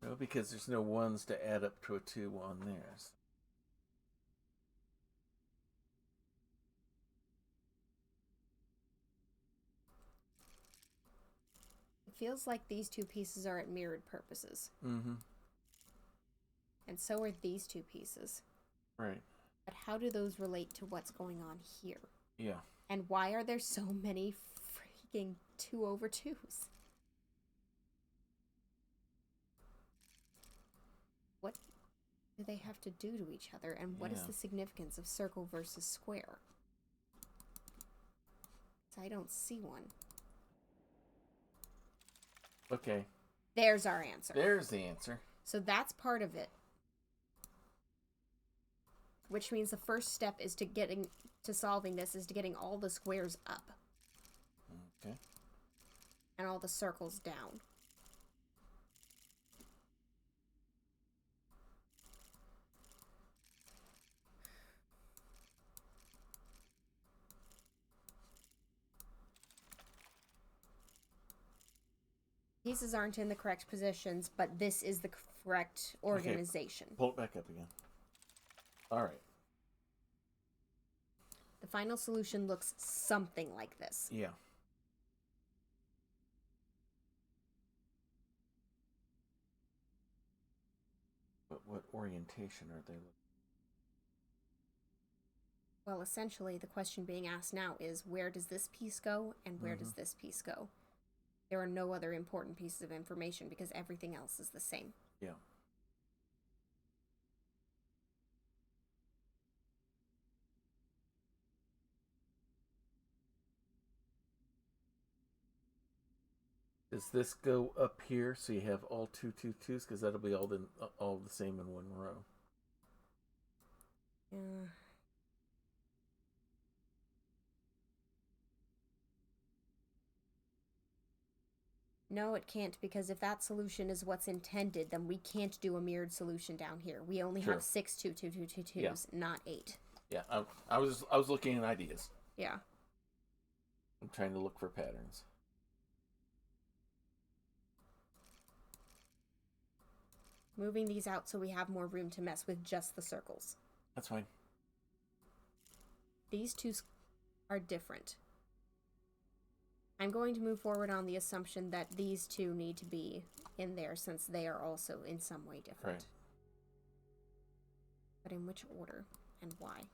No, because there's no 1s to add up to a 2 on theirs. It feels like these 2 pieces are at mirrored purposes. Mm-hmm. And so are these 2 pieces. Right. But how do those relate to what's going on here? Yeah. And why are there so many freaking 2/2s? What do they have to do to each other? And what is Yeah. the significance of circle versus square? I don't see one. Okay. There's our answer. There's the answer. So that's part of it. Which means the first step is to solving this is to getting all the squares up. Okay. And all the circles down. Pieces aren't in the correct positions, but this is the correct organization. Okay. Pull it back up again. All right. The final solution looks something like this. Yeah. But what orientation are they looking? Well, essentially, the question being asked now is, where does this piece go, and where does this piece go? There are no other important pieces of information because everything else is the same. Yeah. Does this go up here so you have all 2/2s? Because that'll be all the same in one row. Yeah. No, it can't, because if that solution is what's intended, then we can't do a mirrored solution down here. We only Sure. have 6 2/2s, not 8. Yeah, I was looking at ideas. Yeah. I'm trying to look for patterns. Moving these out so we have more room to mess with just the circles. That's fine. These 2 are different. I'm going to move forward on the assumption that these 2 need to be in there since they are also in some way different. Right. But in which order and why?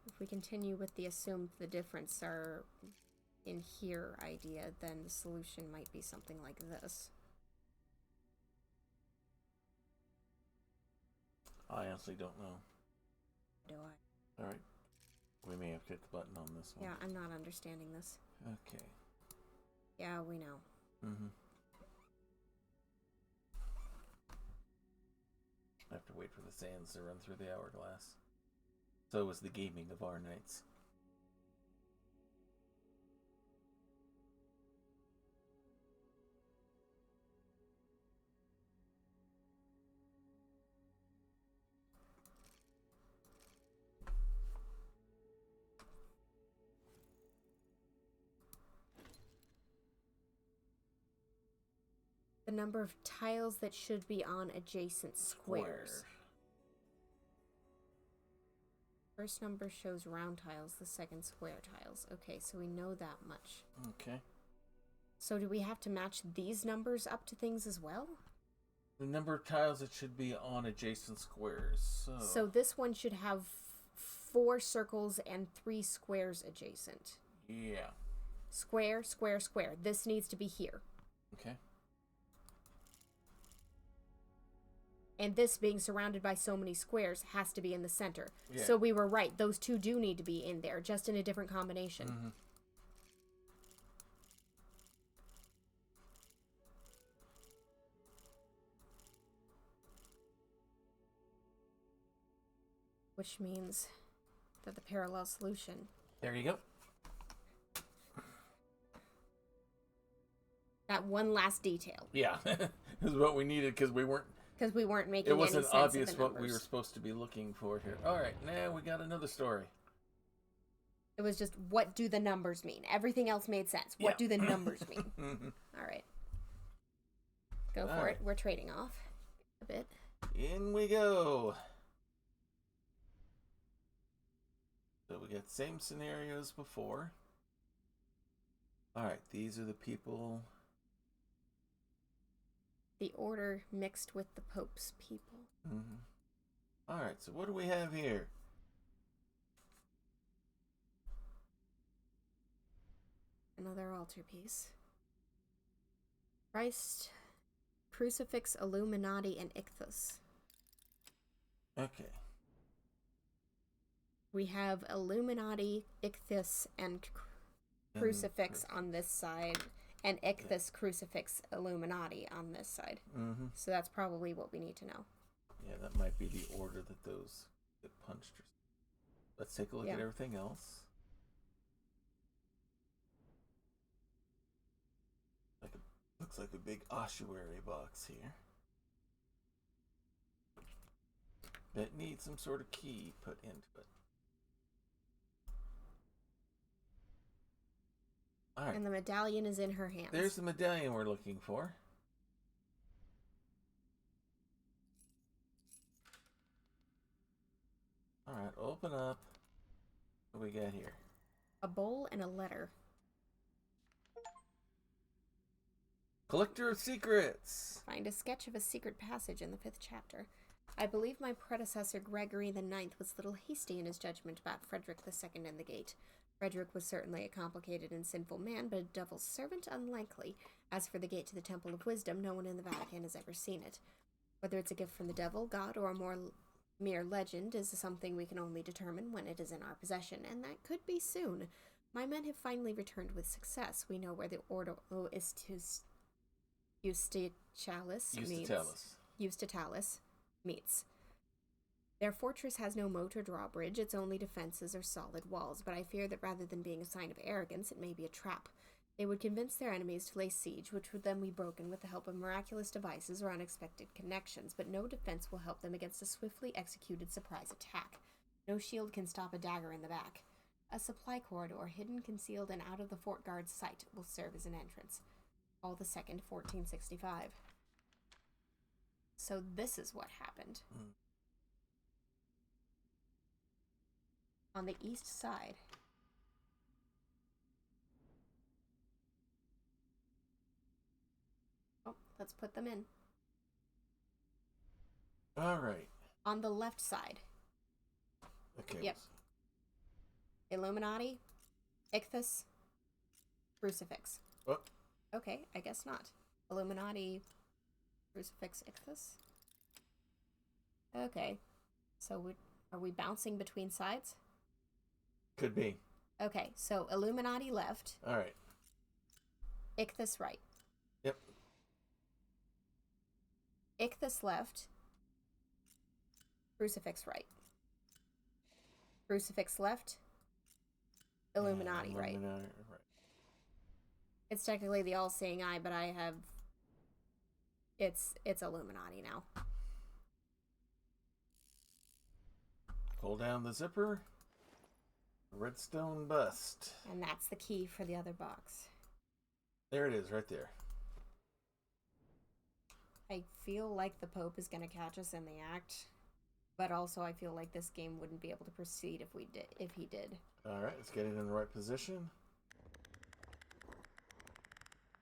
If we continue with the assumed the difference are in here idea, then the solution might be something like this. I honestly don't know. Do I? All right. We may have to hit the button on this one. Yeah, I'm not understanding this. Okay. Yeah, we know. Mm-hmm. I have to wait for the sands to run through the hourglass. So was the gaming of our nights. The number of tiles that should be on adjacent squares. First number shows round tiles, the second square tiles. Okay, so we know that much. Okay. So do we have to match these numbers up to things as well? the number of tiles it should be on adjacent squares. So this one should have 4 circles and 3 squares adjacent. Yeah. Square, square, square. This needs to be here. Okay. And this being surrounded by so many squares has to be in the center. Yeah. So we were right. Those 2 do need to be in there, just in a different combination. Mm-hmm. Which means that the parallel solution. There you go. That one last detail. Yeah. Is what we needed because we weren't making it wasn't any sense obvious of the what we numbers. were supposed to be looking for here. All right, now we got another story. It was just, what do the numbers mean? Everything else made sense. What do the numbers mean? All right. Go for it. We're trading off a bit. In we go. So we got same scenario as before. All right, these are the people. The order mixed with the Pope's people. Mm-hmm. All right, so what do we have here? Another altarpiece. Christ, Crucifix, Illuminati, and Ichthus. Okay. We have Illuminati, Ichthus, and Crucifix on this side, and Ichthus, Crucifix, Illuminati on this side. Mm-hmm. So that's probably what we need to know. Yeah, that might be the order that those get punched. Let's take a look at everything else. Looks like a big ossuary box here that needs some sort of key put into it. All right. And the medallion is in her hands. There's the medallion we're looking for. All right, open up. What do we got here? A bowl and a letter. Collector of Secrets. Find a sketch of a secret passage in the 5th chapter. I believe my predecessor Gregory the Ninth was a little hasty in his judgment about Frederick the Second and the Gate. Frederick was certainly a complicated and sinful man, but a devil's servant unlikely. As for the gate to the Temple of Wisdom, no one in the Vatican has ever seen it. Whether it's a gift from the devil, God, or a more mere legend is something we can only determine when it is in our possession, and that could be soon. My men have finally returned with success. We know where the Ordo Justitalis meets. Their fortress has no moat or drawbridge, its only defenses are solid walls, but I fear that rather than being a sign of arrogance, it may be a trap. They would convince their enemies to lay siege, which would then be broken with the help of miraculous devices or unexpected connections, but no defense will help them against a swiftly executed surprise attack. No shield can stop a dagger in the back. A supply corridor, hidden, concealed, and out of the fort guard's sight, will serve as an entrance. Paul II, 1465. So this is what happened. On the east side. Oh, let's put them in. All right. On the left side. Okay. Yep. Illuminati, Ichthus, Crucifix. Oh. Okay, I guess not. Illuminati, Crucifix, Ichthus. Okay, so are we bouncing between sides? Could be. Okay, so Illuminati left. All right. Ichthus right. Yep. Ichthus left. Crucifix right. Crucifix left. Illuminati right. Right. It's technically the all-seeing eye, but I have... It's Illuminati now. Pull down the zipper. Redstone bust. And that's the key for the other box. There it is, right there. I feel like the Pope is going to catch us in the act, but also I feel like this game wouldn't be able to proceed if he did. All right, let's get it in the right position.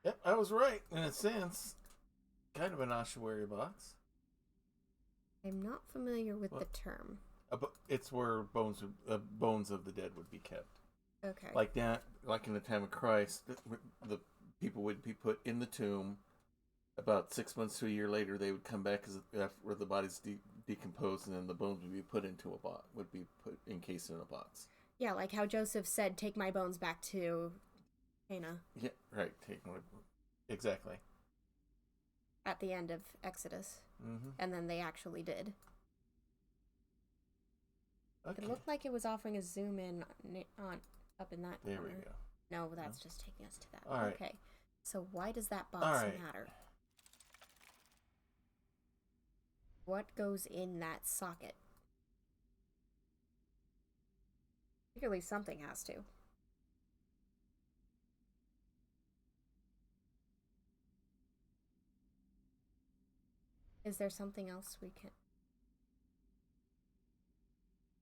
Yep, I was right in a sense. kind of an ossuary box. I'm not familiar with What? the term. It's where bones of the dead would be kept. Okay. Like that, like in the time of Christ, the people would be put in the tomb. About 6 months to a year later, they would come back after the bodies decomposed, and then the bones would be put into a box, would be put encased in a box. Yeah, like how Joseph said, "Take my bones back to Cana." Yeah, right. Exactly. At the end of Exodus, and then they actually did. Okay. It looked like it was offering a zoom in on up in that There corner. we go. No, that's just taking us to that. All right. Okay. So why does that box All right. matter? What goes in that socket? Clearly something has to. Is there something else we can...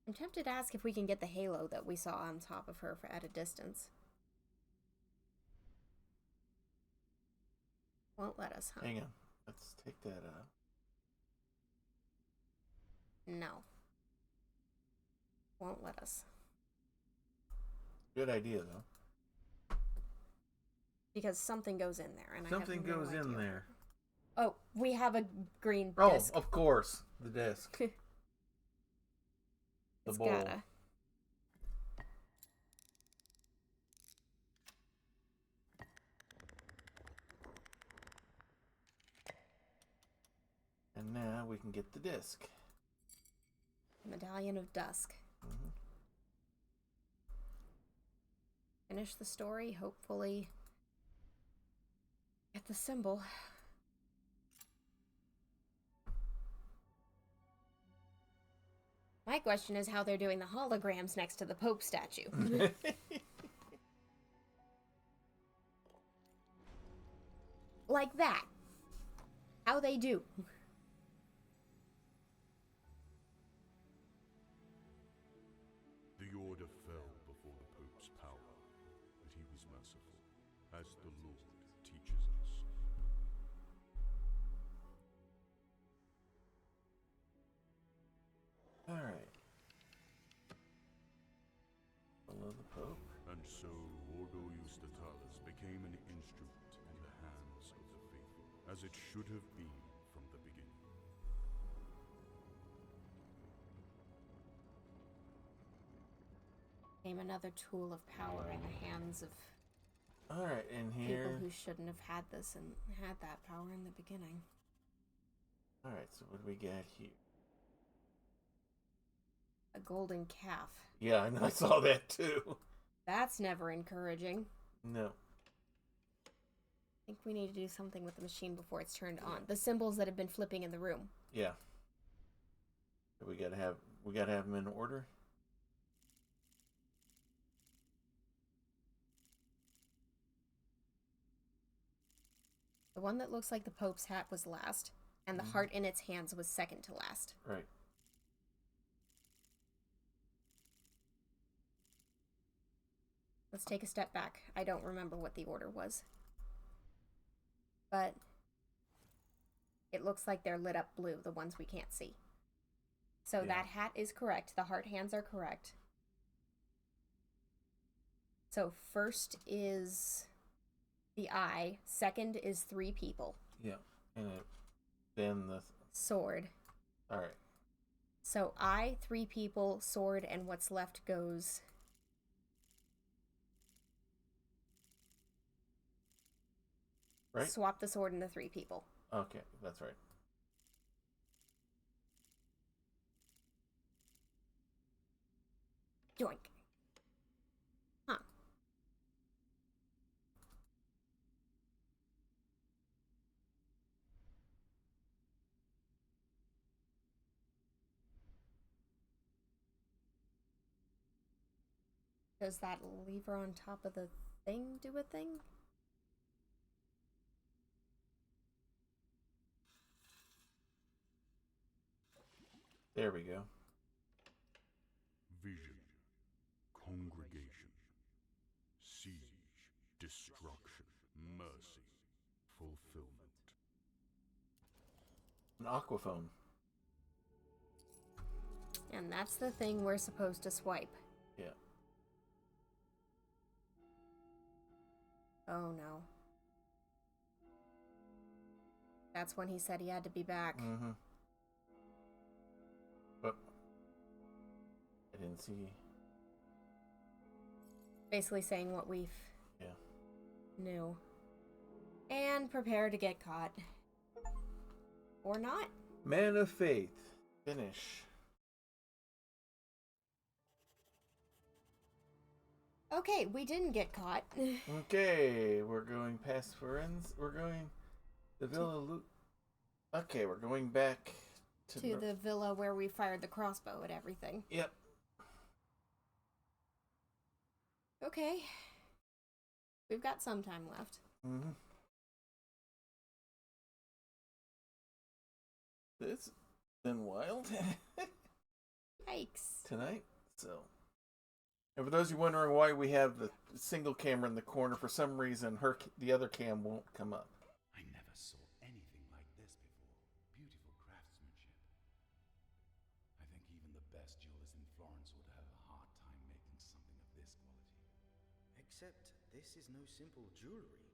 I'm tempted to ask if we can get the halo that we saw on top of her at a distance. Won't let us, huh? Hang on. Let's take that out. No. Won't let us. Good idea, though. Because something goes in there, and Something I have no goes in idea. there. Oh, we have a green Oh, disc. of course. The disc. The It's bowl. gotta. And now we can get the disc. Medallion of Dusk. Mm-hmm. Finish the story, hopefully. Get the symbol. My question is how they're doing the holograms next to the Pope statue. Like that. How they do. The order fell before the Pope's power, but he was merciful, as the Lord teaches us. Alright. Follow the Pope. And so Ordo Justitalis became an instrument in the hands of the faithful, as it should have been from the beginning. Became another tool of power in the hands of Alright, and people here... who shouldn't have had this and had that power in the beginning. Alright, so what do we got here? A golden calf. Yeah, I know, I saw that too. That's never encouraging. No. I think we need to do something with the machine before it's turned on. The symbols that have been flipping in the room. Yeah. We gotta have them in order. The one that looks like the Pope's hat was last, and the heart in its hands was second to last. Right. Let's take a step back. I don't remember what the order was. But it looks like they're lit up blue, the ones we can't see. So Yeah. that hat is correct. The heart hands are correct. So first is the eye. Second is 3 people. Yeah. And then the... Sword. Alright. So eye, 3 people, sword, and what's left goes... Right? Swap the sword and the 3 people. Okay, that's right. Yoink. Huh. Does that lever on top of the thing do a thing? There we go. Vision, congregation, siege, destruction, mercy, fulfillment. An aquaphone. And that's the thing we're supposed to swipe. Yeah. Oh no. That's when he said he had to be back. Mm-hmm. But I didn't see. Basically saying what we've Yeah. knew. And prepare to get caught. Or not. Man of Faith. Finish. Okay, we didn't get caught. Okay, we're going past Firenze. We're going the Villa Lu. Okay, we're going back to the villa where we fired the crossbow and everything. Yep. Okay. We've got some time left. Mm-hmm. It's been wild Yikes. tonight. So, and for those of you wondering why we have the single camera in the corner, for some reason the other cam won't come up. I never saw anything like this before. Beautiful craftsmanship. I think even the best jewelers in Florence would have a hard time making something of this quality. Except this is no simple jewelry.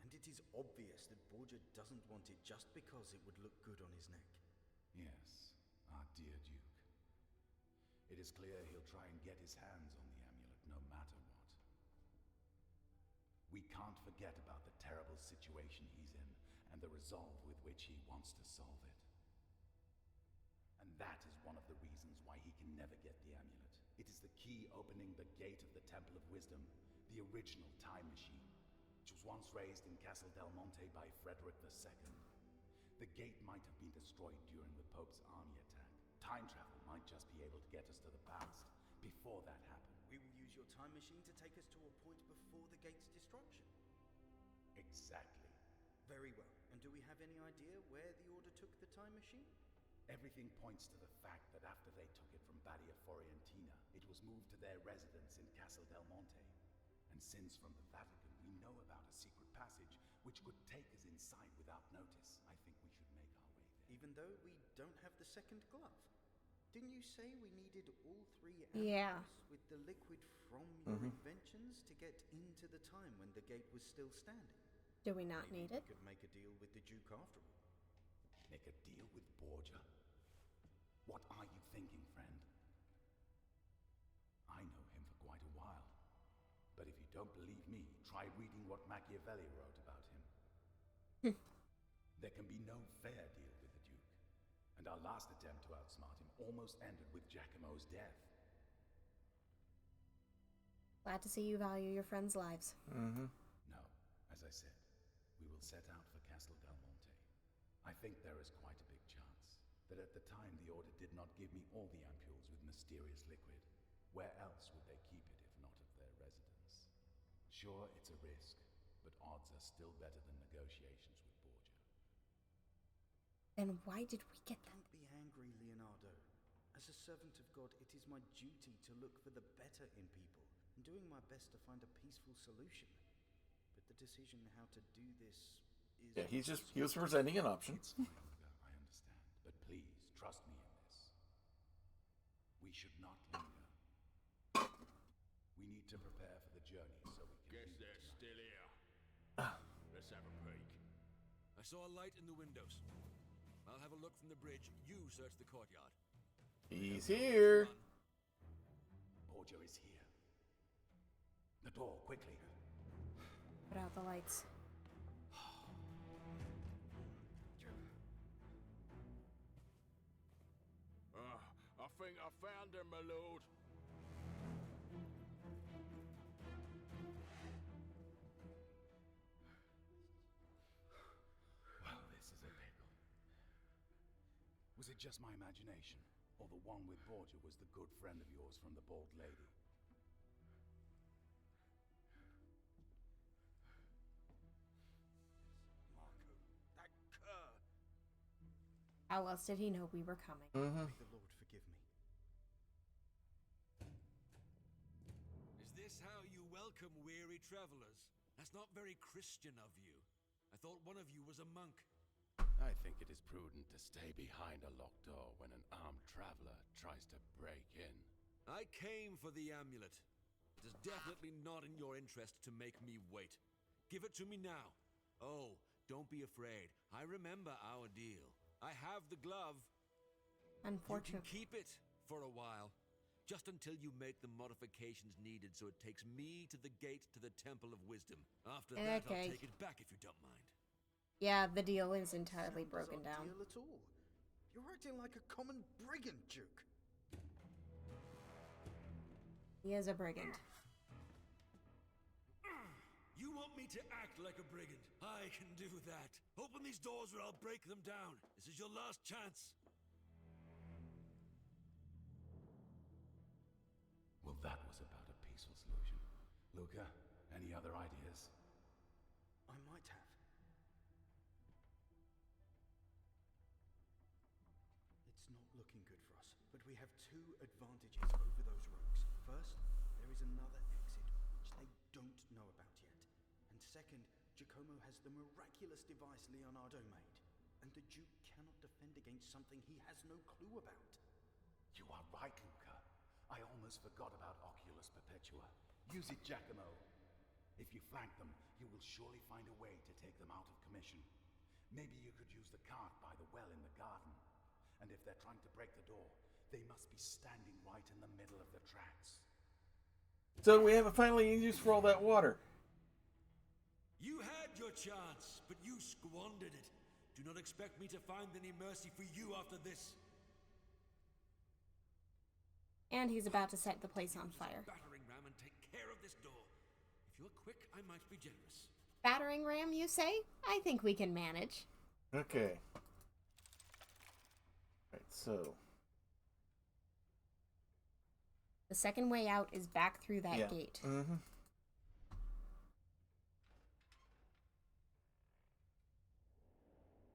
And it is obvious that Borgia doesn't want it just because it would look good on his neck. Yes, our dear Duke. It is clear he'll try and get his hands on the amulet no matter what. We can't forget about the terrible situation he's in and the resolve with which he wants to solve it. And that is one of the reasons why he can never get the amulet. It is the key opening the gate of the Temple of Wisdom, the original time machine, which was once raised in Castle Del Monte by Frederick II. The gate might have been destroyed during the Pope's army attack. Time travel might just be able to get us to the past before that happened. We will use your time machine to take us to a point before the gate's destruction. Exactly. Very well. And do we have any idea where the Order took the time machine? Everything points to the fact that after they took it from Badia Forientina, it was moved to their residence in Castle Del Monte. And since from the Vatican we know about a secret passage which could take us inside without notice, I think we should make our way there. Even though we don't have the second glove? Didn't you say we needed all three Yeah. amulets with the liquid from your inventions to get into the time when the gate was still standing? Do we not need it? We could make a deal with the Duke after all. Make a deal with Borgia? What are you thinking, friend? I know him for quite a while. But if you don't believe me, try reading what Machiavelli wrote about him. There can be no fair deal with the Duke. And our last attempt to outsmart him almost ended with Giacomo's death. Glad to see you value your friends' lives. Mm-hmm. No, as I said, we will set out for Castle Del Monte. I think there is quite a big chance that at the time the Order did not give me all the ampules with mysterious liquid. Where else would they keep it if not at their residence? Sure, it's a risk, but odds are still better than negotiations with Borgia. Then why did we get them? Don't be angry, Leonardo. As a servant of God, it is my duty to look for the better in people, and doing my best to find a peaceful solution. But the decision how to do this is... Yeah, he was presenting an option. It's fine, Olga, I understand. But please, trust me in this. We should not linger. We need to prepare for the journey so we can Guess leave they're tonight. still here. Let's have a peek. I saw a light in the windows. I'll have a look from the bridge. You search the courtyard. He's here. Borgia is here. The door, quickly. Put out the lights. I think I found him, my lord. Well, this is a pickle. Was it just my imagination? Or the one with Borgia was the good friend of yours from the Bald Lady? Marco, that cur! How else did he know we were coming? Mm-hmm. May the Lord forgive me. Is this how you welcome weary travelers? That's not very Christian of you. I thought one of you was a monk. I think it is prudent to stay behind a locked door when an armed traveler tries to break in. I came for the amulet. It is definitely not in your interest to make me wait. Give it to me now. Oh, don't be afraid. I remember our deal. I have the glove. Unfortunately. You can keep it for a while. Just until you make the modifications needed so it takes me to the gate to the Temple of Wisdom. After that, I'll take it back if you don't mind. Yeah, the deal is entirely Sounds broken not down. Deal at all. You're acting like a common brigand, Duke. He is a brigand. You want me to act like a brigand? I can do that. Open these doors or I'll break them down. This is your last chance. Well, that was about a peaceful solution. Luca, any other ideas? I might have. It's not looking good for us, but we have two advantages over those rogues. First, there is another exit which they don't know about yet. And second, Giacomo has the miraculous device Leonardo made. And the Duke cannot defend against something he has no clue about. You are right, Luca. I almost forgot about Oculus Perpetua. Use it, Giacomo. If you flank them, you will surely find a way to take them out of commission. Maybe you could use the cart by the well in the garden. And if they're trying to break the door, they must be standing right in the middle of the tracks. So we have a finally use for all that water. You had your chance, but you squandered it. Do not expect me to find any mercy for you after this. And he's about to set the place on fire. Battering ram and take care of this door. If you're quick, I might be generous. Battering ram, you say? I think we can manage. Okay. Right, so. The second way out is back through that gate. Mm-hmm.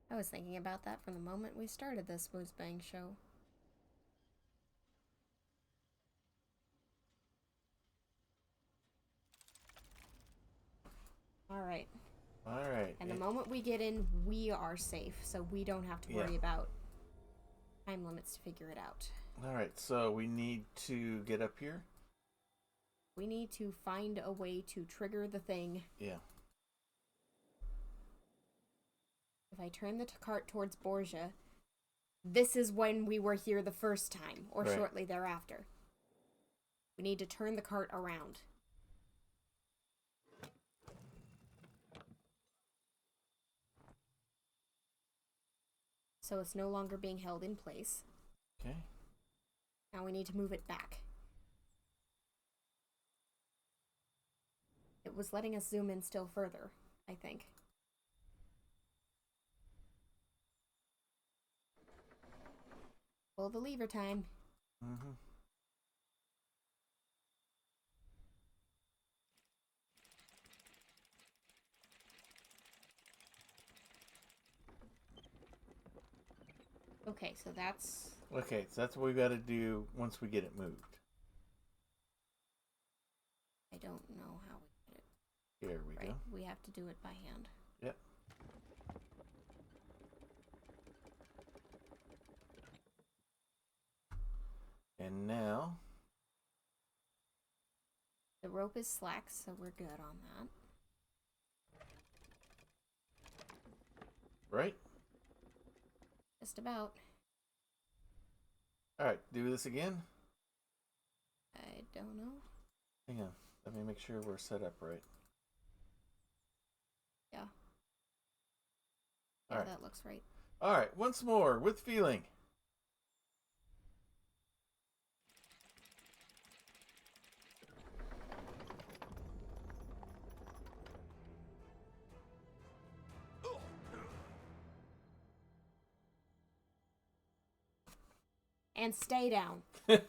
I was thinking about that from the moment we started this whiz-bang show. Alright. Alright. And the moment we get in, we are safe, so we don't have to worry about time limits to figure it out. Alright, so we need to get up here? We need to find a way to trigger the thing. Yeah. If I turn the cart towards Borgia, this is when we were here the first time, or shortly thereafter. We need to turn the cart around. So it's no longer being held in place. Okay. Now we need to move it back. It was letting us zoom in still further, I think. Pull the lever time. Mm-hmm. Okay, so that's... Okay, so that's what we got to do once we get it moved. I don't know how we get it. Here we go. We have to do it by hand. Yep. And now... The rope is slack, so we're good on that. Right? Just about. Alright, do this again? I don't know. Hang on. Let me make sure we're set up right. Yeah. All right. That looks right. Alright, once more, with feeling. And stay down. That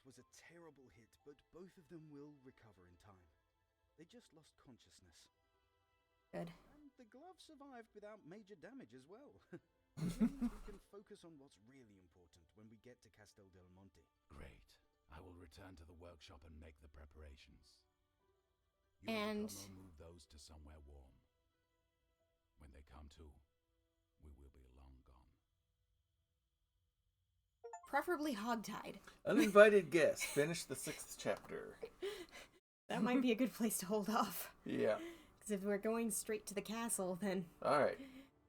was a terrible hit, but both of them will recover in time. They just lost consciousness. Good. And the glove survived without major damage as well. Which means we can focus on what's really important when we get to Castel del Monte. Great. I will return to the workshop and make the preparations. You and And Como move those to somewhere warm. When they come to, we will be long gone. preferably hogtied. Uninvited guest. Finish the 6th chapter. That might be a good place to hold off. Yeah. Because if we're going straight to the castle, then All right.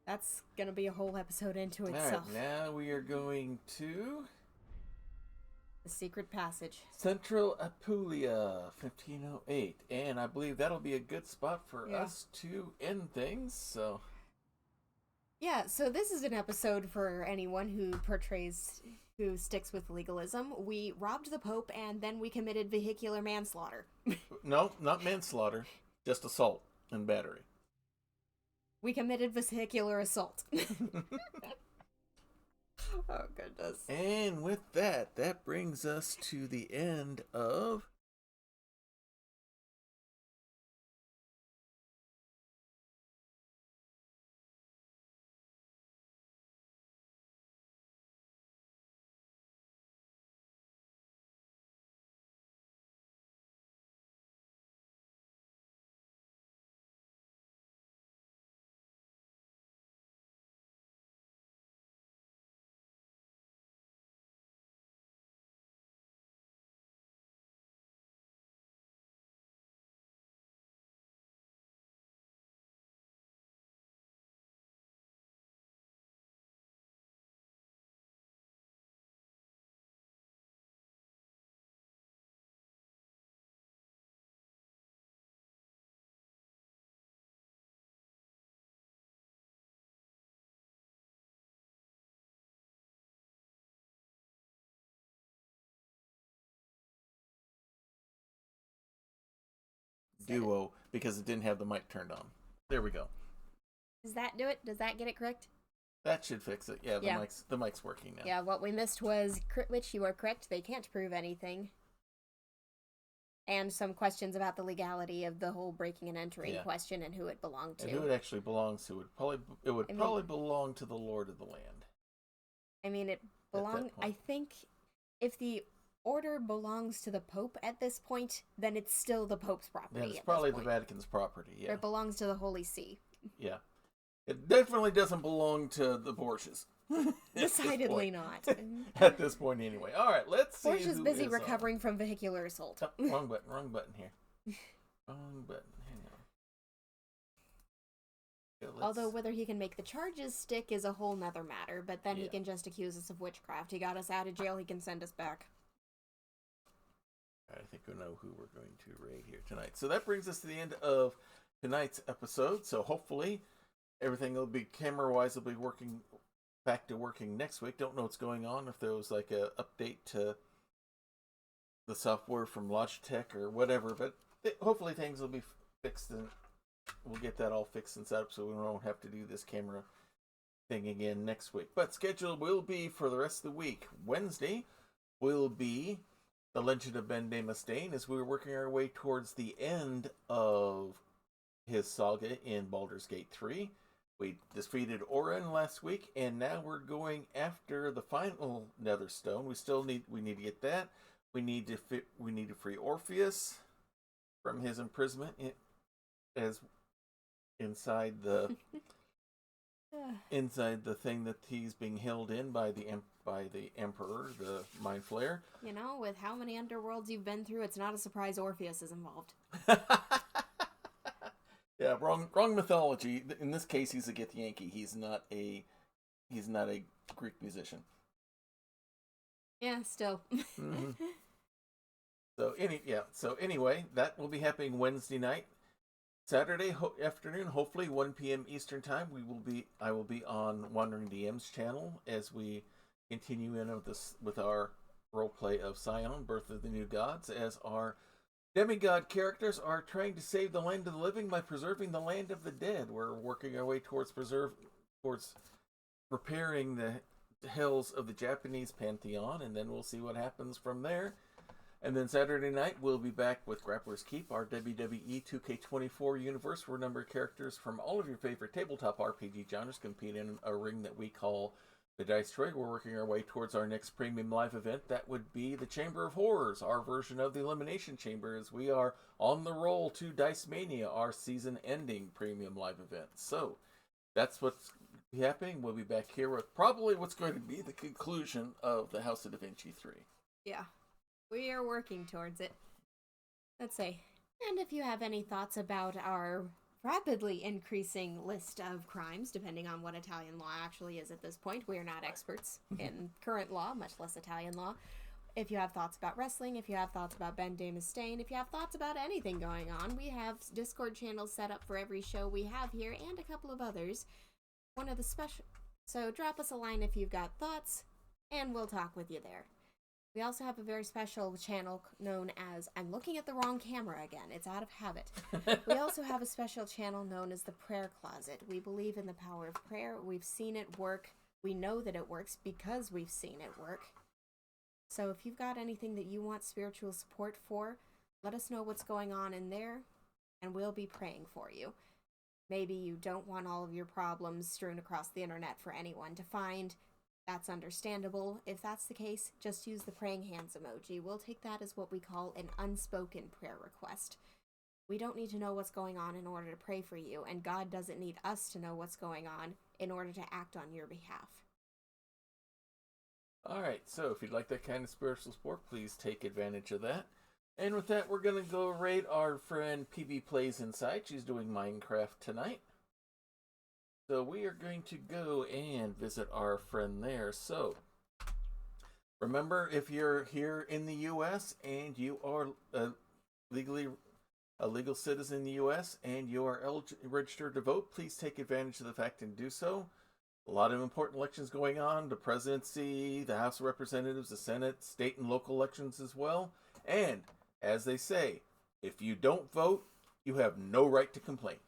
that's going to be a whole episode into All right. itself. Now we are going to The secret passage. Central Apulia, 1508. And I believe that'll be a good spot for Yeah. us to end things. So, Yeah, so this is an episode for anyone who sticks with legalism. We robbed the Pope and then we committed vehicular manslaughter. no, not manslaughter, just assault and battery. We committed vehicular assault. Oh, goodness. And with that, that brings us to the end of duo because it didn't have the mic turned on. There we go. Does that do it? Does that get it correct? That should fix it. Yeah, Yeah. the mic's working now. Yeah, what we missed was which you are correct. They can't prove anything. And some questions about the legality of the whole breaking and entering Yeah. question and who it belonged to. And who it actually belongs to? It would probably belong to the Lord of the Land. I mean, it belong. I think if the order belongs to the Pope at this point, then it's still the Pope's property. And it's at probably this the point. Vatican's property. Or Yeah, it belongs to the Holy See. yeah. It definitely doesn't belong to the Borges. Decidedly not. At this point, anyway. All right, let's see. Portia's who busy is recovering from vehicular assault. on. Oh, wrong button here. Wrong button. Hang on. Yeah, Although whether he can make the charges stick is a whole nother matter, but then he Yeah. can just accuse us of witchcraft. He got us out of jail, he can send us back. I think we know who we're going to raid here tonight. So that brings us to the end of tonight's episode. So hopefully everything will be camera-wise will be working back to working next week. Don't know what's going on. If there was like a update to the software from Logitech or whatever, but hopefully things will be fixed and we'll get that all fixed and set up so we won't have to do this camera thing again next week. But schedule will be for the rest of the week. Wednesday will be The Legend of Ben de Mustaine as we're working our way towards the end of his saga in Baldur's Gate 3. We defeated Orin last week, and now we're going after the final Netherstone. We need to get that. We need to free Orpheus from his imprisonment as inside the thing that he's being held in by the Emperor, the Mind Flayer. You know, with how many underworlds you've been through, it's not a surprise Orpheus is involved. Yeah, wrong mythology. In this case, he's a Githyanki. He's not a Greek musician. Yeah, still. Mm-hmm. So anyway, that will be happening Wednesday night. Saturday afternoon, hopefully 1 p.m. Eastern time, I will be on Wandering DM's channel as we continue in with our roleplay of Scion, Birth of the New Gods, as our demigod characters are trying to save the land of the living by preserving the land of the dead. We're working our way towards preparing the hells of the Japanese pantheon, and then we'll see what happens from there. And then Saturday night, we'll be back with Grappler's Keep, our WWE 2K24 universe, where a number of characters from all of your favorite tabletop RPG genres compete in a ring that we call the Dice Tray, we're working our way towards our next premium live event. That would be the Chamber of Horrors, our version of the Elimination Chamber, as we are on the roll to Dice Mania, our season-ending premium live event. So, that's what's happening. We'll be back here with probably what's going to be the conclusion of the House of Da Vinci 3. Yeah, we are working towards it. Let's see. And if you have any thoughts about our rapidly increasing list of crimes, depending on what Italian law actually is at this point, we are not experts in current law, much less Italian law. If you have thoughts about wrestling, if you have thoughts about Ben Mustaine, if you have thoughts about anything going on, we have Discord channels set up for every show we have here and a couple of others. One of the special. So drop us a line if you've got thoughts, and we'll talk with you there. We also have a very special channel known as, I'm looking at the wrong camera again, it's out of habit. We also have a special channel known as the Prayer Closet. We believe in the power of prayer. We've seen it work. We know that it works because we've seen it work. So if you've got anything that you want spiritual support for, let us know what's going on in there, and we'll be praying for you. Maybe you don't want all of your problems strewn across the internet for anyone to find. That's understandable. If that's the case, just use the praying hands emoji. We'll take that as what we call an unspoken prayer request. We don't need to know what's going on in order to pray for you, and God doesn't need us to know what's going on in order to act on your behalf. Alright, so if you'd like that kind of spiritual support, please take advantage of that. And with that, we're going to go raid our friend PB Plays Inside. She's doing Minecraft tonight. So we are going to go and visit our friend there. So remember, if you're here in the U.S. and you are a legal citizen in the U.S. and you are registered to vote, please take advantage of the fact and do so. A lot of important elections going on, the presidency, the House of Representatives, the Senate, state and local elections as well. And as they say, if you don't vote, you have no right to complain.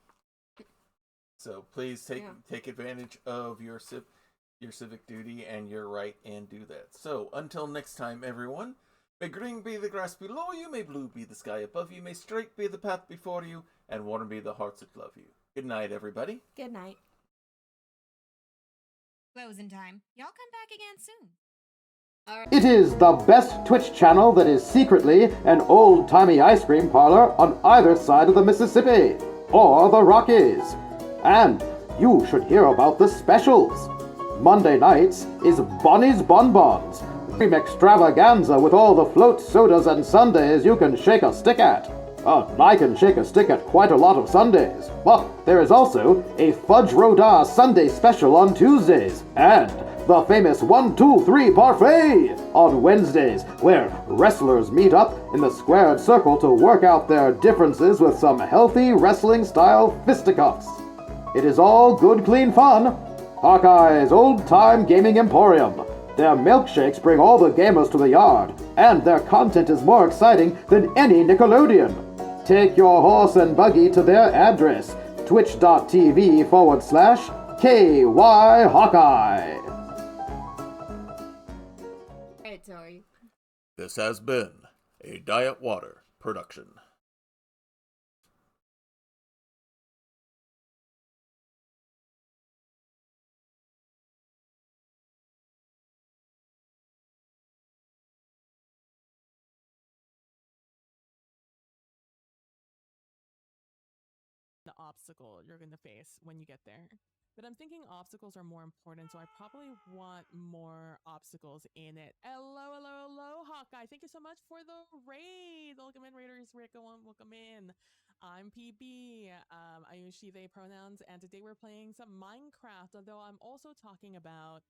So please take advantage of your civic duty and your right and do that. So until next time, everyone, may green be the grass below you, may blue be the sky above you, may straight be the path before you, and warm be the hearts that love you. Good night, everybody. Good night. Closing time. Y'all come back again soon. It is the best Twitch channel that is secretly an old-timey ice cream parlor on either side of the Mississippi, or the Rockies. And you should hear about the specials. Monday nights is Bonnie's Bonbons, cream extravaganza with all the float sodas and sundaes you can shake a stick at. I can shake a stick at quite a lot of Sundays. But there is also a Fudge Rodin Sunday special on Tuesdays, and the famous 1, 2, 3 parfait on Wednesdays, where wrestlers meet up in the squared circle to work out their differences with some healthy wrestling-style fisticuffs. It is all good, clean fun. Hawkeye's old-time gaming emporium. Their milkshakes bring all the gamers to the yard, and their content is more exciting than any Nickelodeon. Take your horse and buggy to their address, twitch.tv/KY Hawkeye. Right, sorry. This has been a Diet Water production. The obstacle you're going to face when you get there. But I'm thinking obstacles are more important, so I probably want more obstacles in it. Hello, Hawkeye. Thank you so much for the raid. Welcome in, Raiders. Welcome in. I'm PB. I use she, they pronouns, and today we're playing some Minecraft, although I'm also talking about